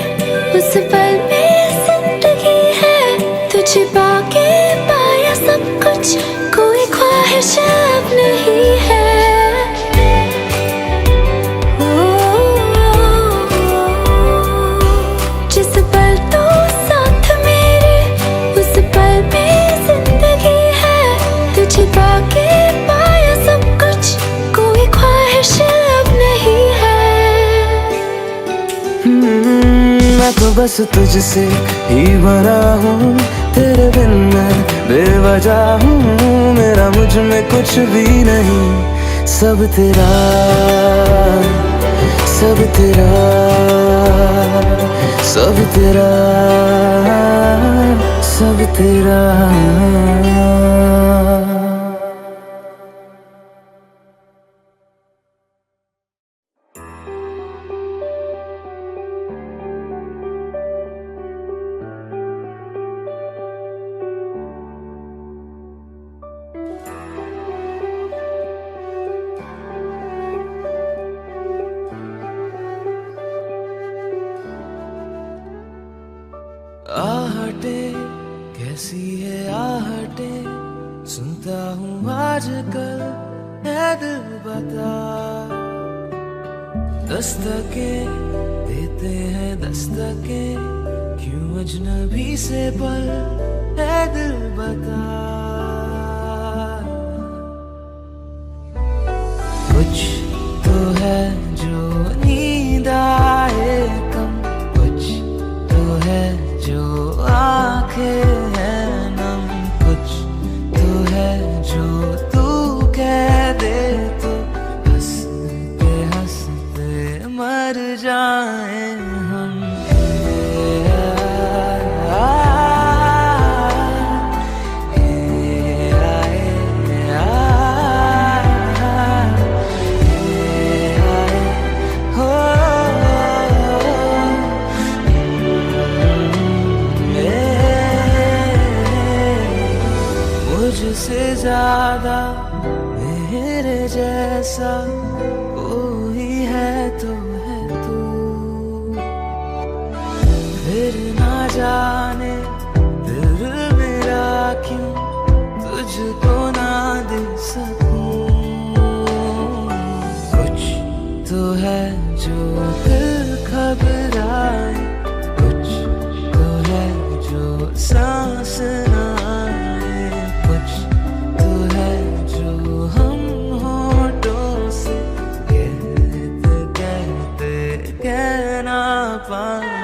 उस पल में जिंदगी है। तुझे पाके पाया सब कुछ, कोई ख्वाहिश अब नहीं है। जिस पल तू साथ मेरे, उस पल में जिंदगी है। तुझे पाके पाया सब कुछ, कोई ख्वाहिश अब नहीं है। मैं तो बस तुझसे ही बना हूँ, तेरे बिन मैं बेवजह हूँ। मेरा मुझ में कुछ भी नहीं, सब तेरा, सब तेरा, सब तेरा, सब तेरा। आहटे कैसी है आहटे, सुनता हूँ आजकल है दिल बता। दस्तके देते हैं दस्तके, क्यों अजनबी से पल है दिल बता। कुछ तो है जो नींद आए कम, कुछ तो है जो आंखें हैं नम। कुछ तो है जो तू कह दे तो हंसते मर जाए हम। मुझसे ज्यादा मेरे जैसा कोई है तो है तू, फिर ना जा दिल घबराए, कुछ तो है जो सांस ना आए, कुछ तो है जो हम होठों से कहते कहते कह ना पाए।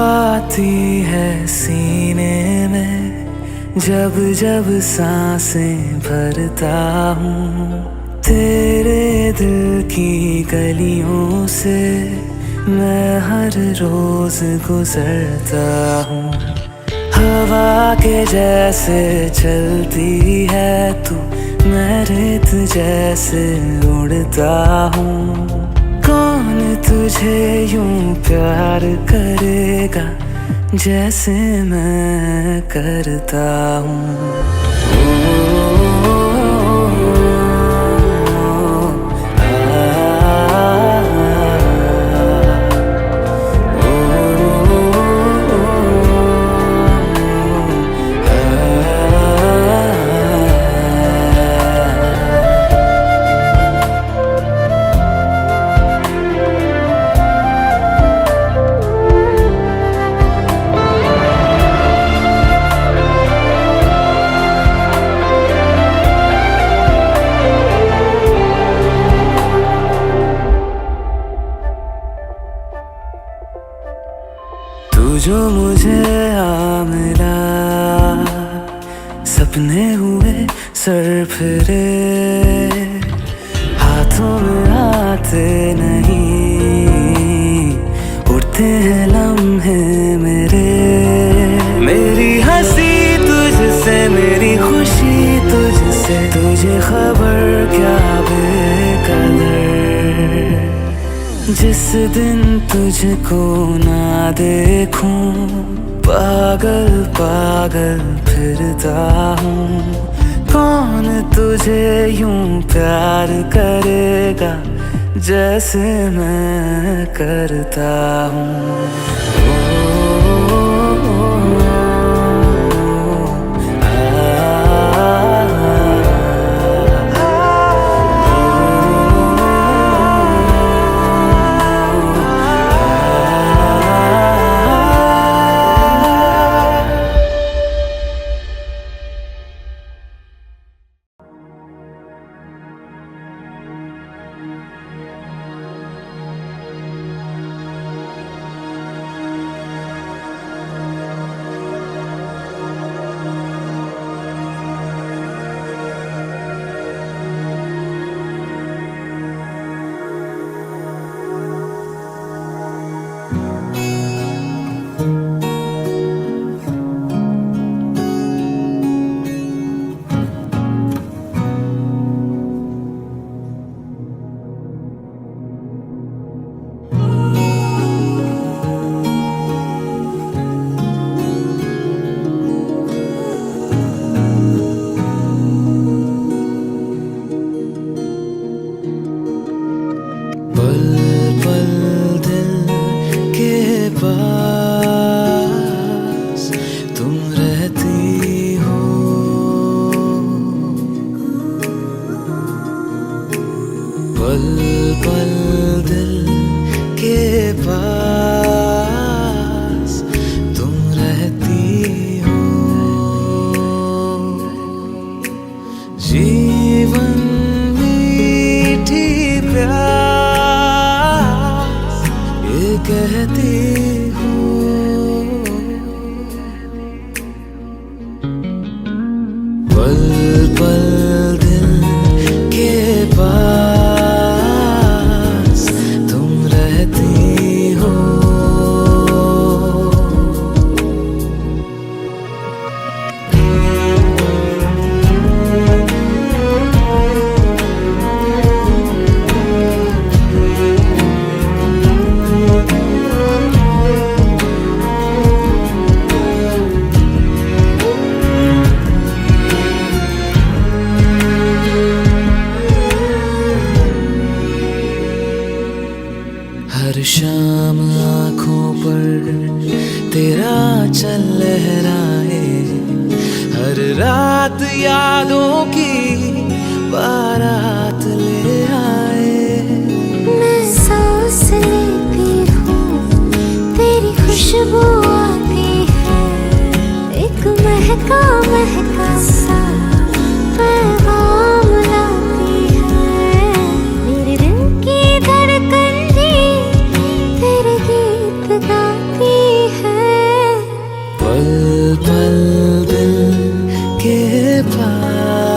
आती है सीने में जब जब सांसें भरता हूँ, तेरे दिल की गलियों से मैं हर रोज गुजरता हूँ। हवा के जैसे चलती है तू, मैं रेत जैसे उड़ता हूँ। कौन तुझे यूं प्यार करेगा जैसे मैं करता हूँ। जो मुझे आ मिला, सपने हुए सर फिरे, हाथों में आते नहीं, उड़ते हैं लम्हे मेरे। मेरी हंसी तुझसे, मेरी खुशी तुझसे, तुझे खबर क्या बेकदर। जिस दिन तुझको ना देखूं, पागल पागल फिरता हूँ। कौन तुझे यूं प्यार करेगा जैसे मैं करता हूँ। पल पल दिल के पास तुम रहती हो, जीवन मीठी प्यास ये कहती हो। पल पल दिल के पास तुम रहती हो। हर शाम आँखों पर तेरा चल लहराए, हर रात यादों की बारात ले आए। मैं सांस लेती हूँ तेरी खुशबू आती है, एक महका महका सा पैगाम लाती है। मेरे दिल की धड़कन भी तेरे गीत गाती है। पल पल दिल के पास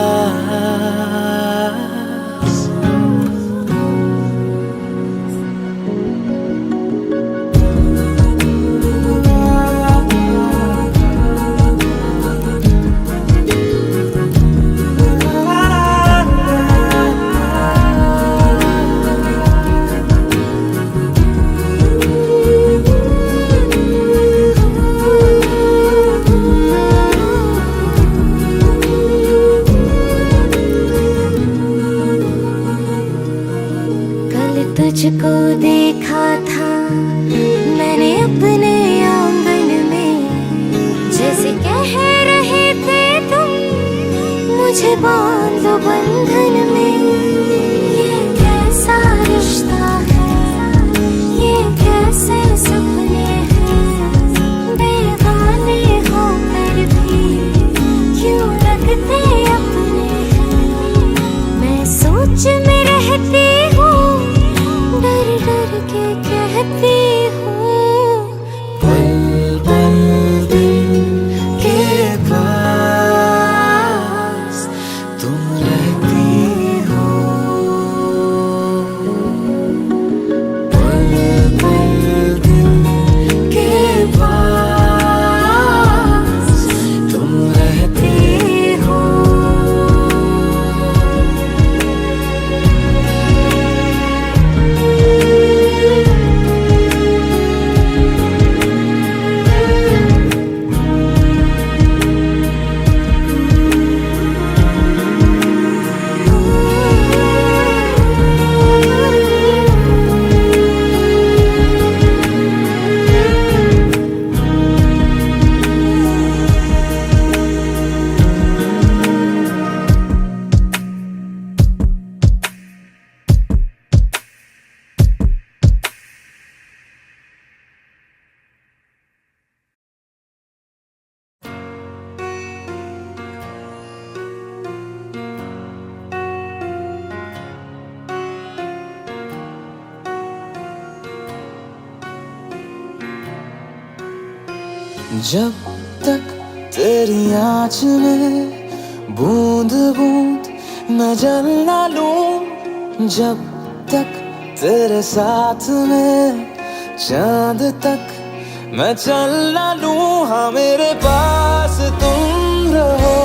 कल तुझको देखा था मैंने अपने आंगन में, जैसे कह रहे थे तुम मुझे बांध लो बंधन में। ये कैसा रिश्ता है, ये कैसे सपने हैं, बेगाने होकर भी क्यों लगते अपने हैं। मैं सोच में रहती हूँ, डर डर के कहती हूँ। पल पल दिल के पास तुम रहती हो। पल पल दिल के पास तुम रहती हो। जब तक तेरी आँच में बूंद बूंद मैं जल ना लूं, जब तक तेरे साथ में चांद तक मैं चल ना लूं। हाँ मेरे पास तुम रहो,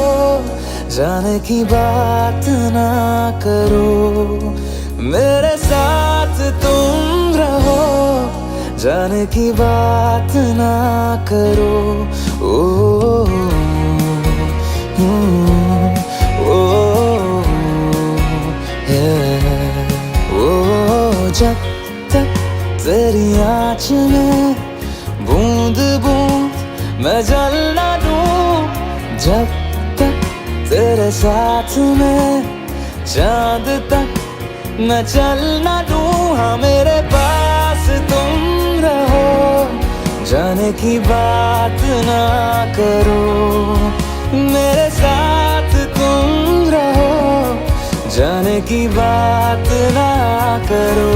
जाने की बात ना करो। मेरे साथ तुम रहो, जाने की बात ना करो। ओ जब तक तेरी आँच में बूंद बूंद मैं जल ना लूं, जब तक तेरे साथ में चांद तक मैं चल ना दूं, हाँ मेरे पास तुम रहो, जाने की बात ना करो, मेरे साथ तुम रहो, जाने की बात ना करो।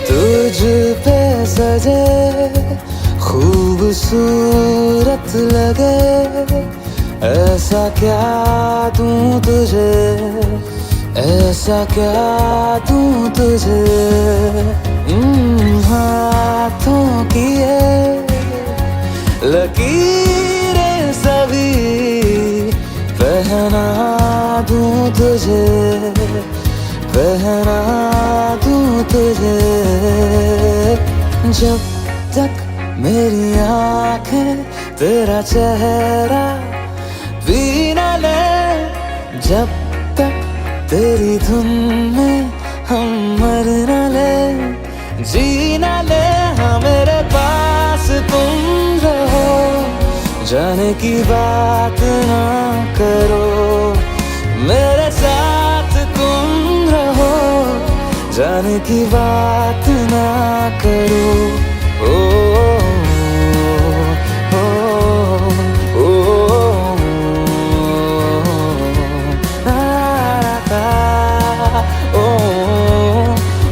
तुझ पे सजे खूबसूरत लगे, ऐसा क्या दूं तुझे, ऐसा क्या दूं तुझे, हाथों की ये लकीरें सभी पहना दूं तुझे, पहना दूं तुझे। जब तक मेरी आंखें तेरा चेहरा भी न ले, जब तक तेरी धुन में हम मर न ले, जी न ले, हाँ मेरे पास तुम रहो, जाने की बात ना करो, मेरे साथ तुम रहो, जाने की बात ना करो। ओ, ओ, ओ,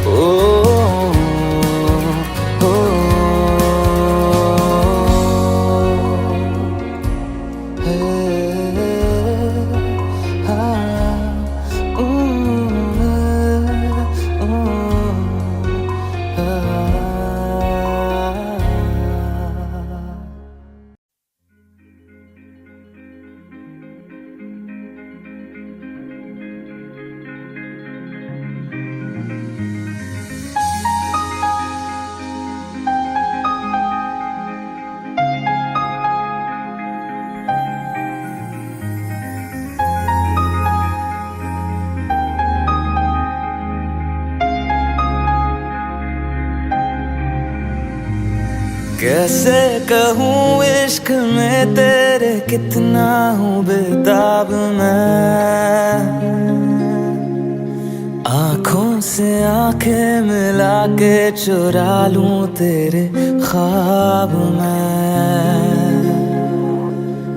ओ, कैसे कहूँ इश्क में तेरे कितना हूँ बेताब मैं, आँखों से आंखें मिला के चुरा लूं तेरे ख्वाब मैं।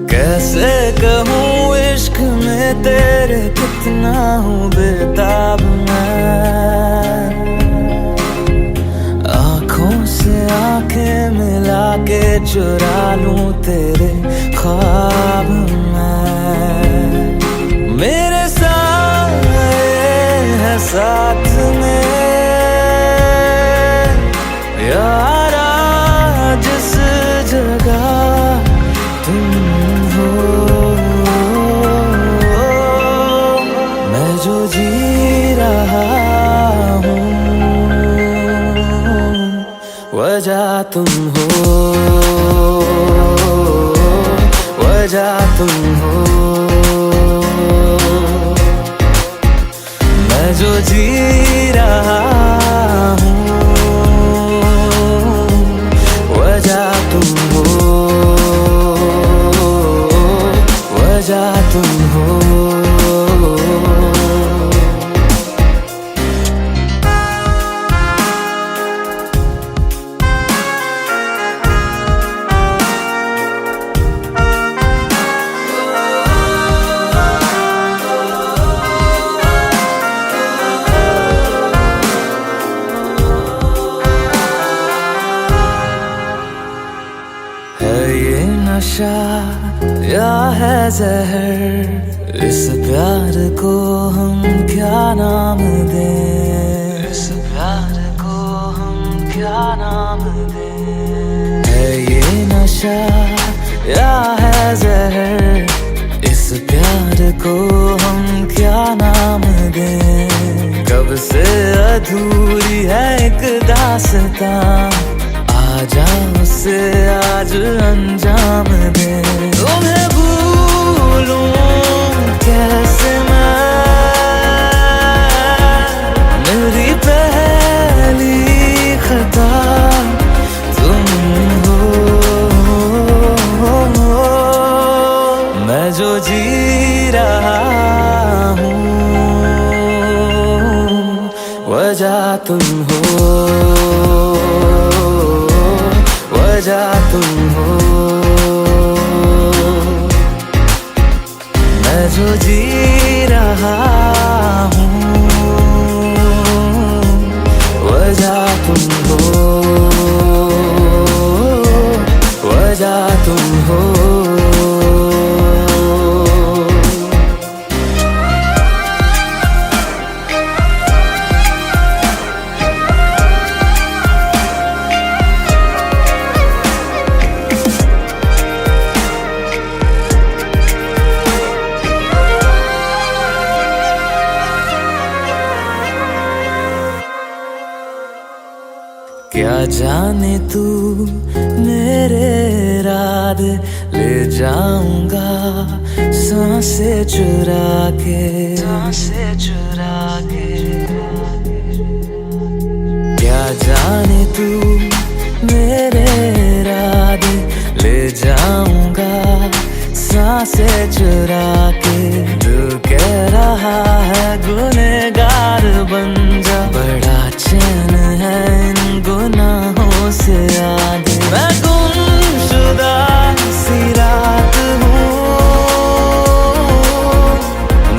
कैसे कहूँ इश्क में तेरे कितना हूँ बेताब मैं, आँखों से आंखें मिला के चुरा लूं तेरे ख्वाब मैं। मेरे साए है साथ में यारा, जिस जगह तुम हो, मैं जो जी रहा हूँ वजह तुम हो, वजह तुम हो, मैं जो जी रहा हूँ वजह तुम हो, वजह तुम हो। नशा या है जहर, इस प्यार को हम क्या नाम दें, इस प्यार को हम क्या नाम दें। है ये नशा या है जहर, इस प्यार को हम क्या नाम तुझसे अधूरी है एक दास्तां, आजा उसे आज अंजाम दे। तुम्हें भूलूं कैसे मैं, मेरी पहली खता तुम हो। मैं जो जी रहा हूँ वजह तुम हो, वजह तुम हो। मैं जो जी रहा हूँ वजह तुम हो, वजह तुम हो। क्या जाने तू मेरे रात ले जाऊंगा सांसें चुरा के, सांसें चुरा के। क्या जाने तू मेरे रात ले जाऊंगा सांसें चुरा के। दिल कह रहा है गुनहगार बन जा, बड़ा चैन है इन गुनाहों से आगे। मैं गुमशुदा सी रात हूँ,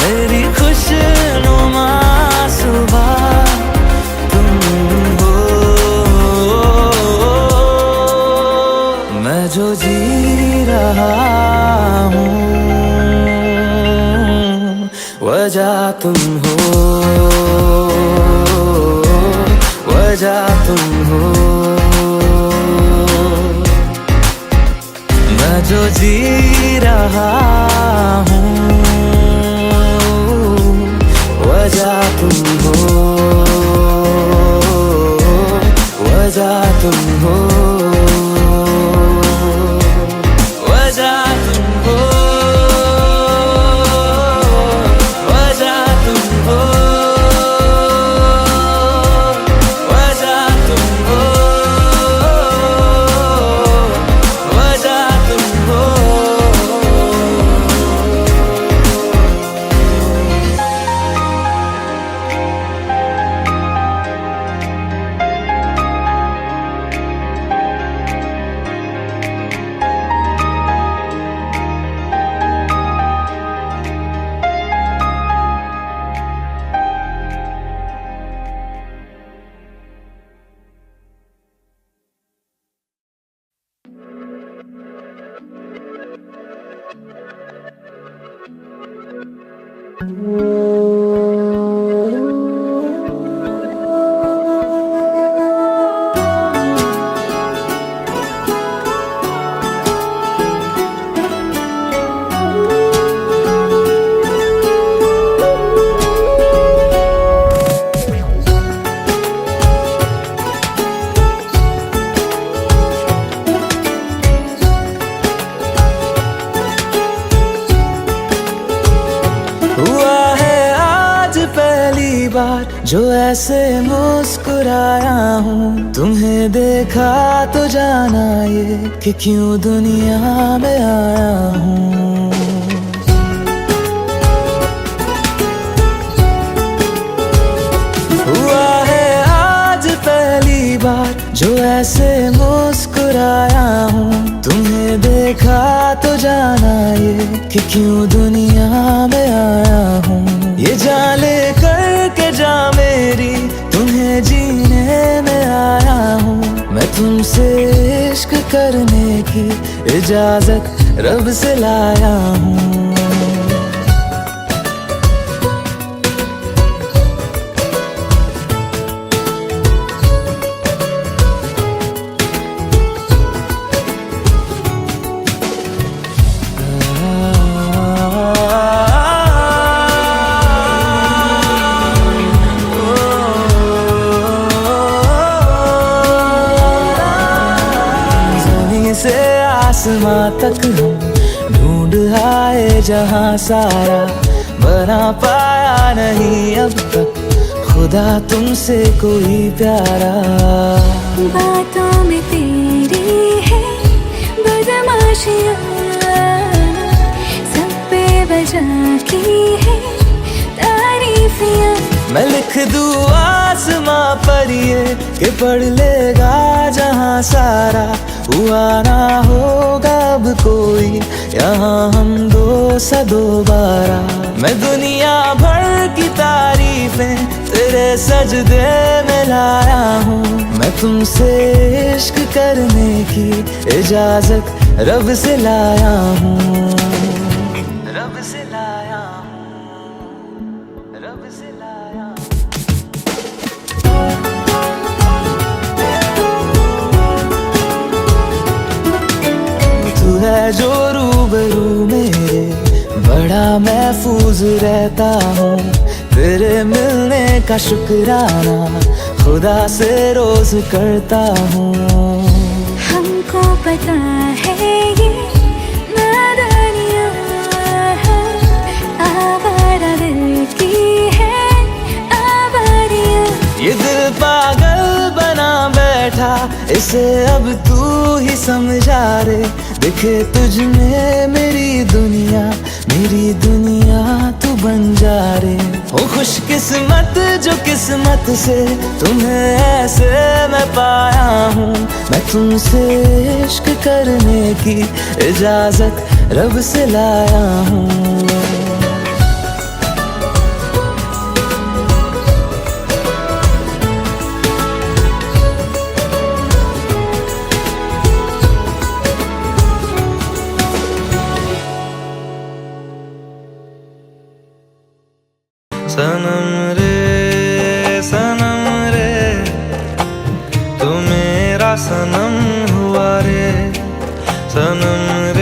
मेरी खुशनुमा सुबह तुम हो। मैं जो जी रहा हूँ वजह तुम हो, वजह तुम हो। मैं जो जी रहा हूँ वजह तुम हो, वजह तुम हो, वजह तुम हो, वजह तुम हो, वजह तुम हो, वजह तुम हो। हुआ है आज पहली बार जो ऐसे मुस्कुराया हूँ, तुम्हें देखा तो जाना ये कि क्यों दुनिया में आया हूँ। हुआ है आज पहली बार जो ऐसे मुस्कुराया हूँ, तुम्हें देखा तो जाना ये कि क्यों दुनिया में आया हूँ। ये जान ले करके जा मेरी तुम्हें जीने में आया हूँ। मैं तुमसे इश्क करने की इजाजत रब से लाया हूँ। आसमां तक हम ढूंढ आए जहां सारा, बना पाया नहीं अब तक खुदा तुमसे कोई प्यारा। बातों में तेरी है बदमाशियाँ, सब पे बजा की है तारीफियाँ। मैं लिख दूँ आसमां पर ये कि पढ़ लेगा जहां सारा, हुआ ना होगा अब कोई यहाँ हम दो सा दोबारा। मैं दुनिया भर की तारीफें तेरे सजदे में लाया हूँ, मैं तुमसे इश्क करने की इजाजत रब से लाया हूँ, रब से लाया हूँ, रब से लाया हूँ। तू है जो रूबरू मेरे, बड़ा महफूज रहता हूँ, तेरे मिलने का शुक्राना खुदा से रोज करता हूँ। हमको पता है ये नादानियाँ आवारा दिल की है आवारियाँ। ये दिल पागल बना बैठा, इसे अब तू ही समझा रे, दिखे तुझ में मेरी दुनिया तू बन जा रे। हो खुशकिस्मत जो किस्मत से तुम्हें ऐसे मैं पाया हूँ, मैं तुमसे इश्क करने की इजाजत रब से लाया हूँ। सनम रे तू मेरा सनम हुआ रे, सनम रे।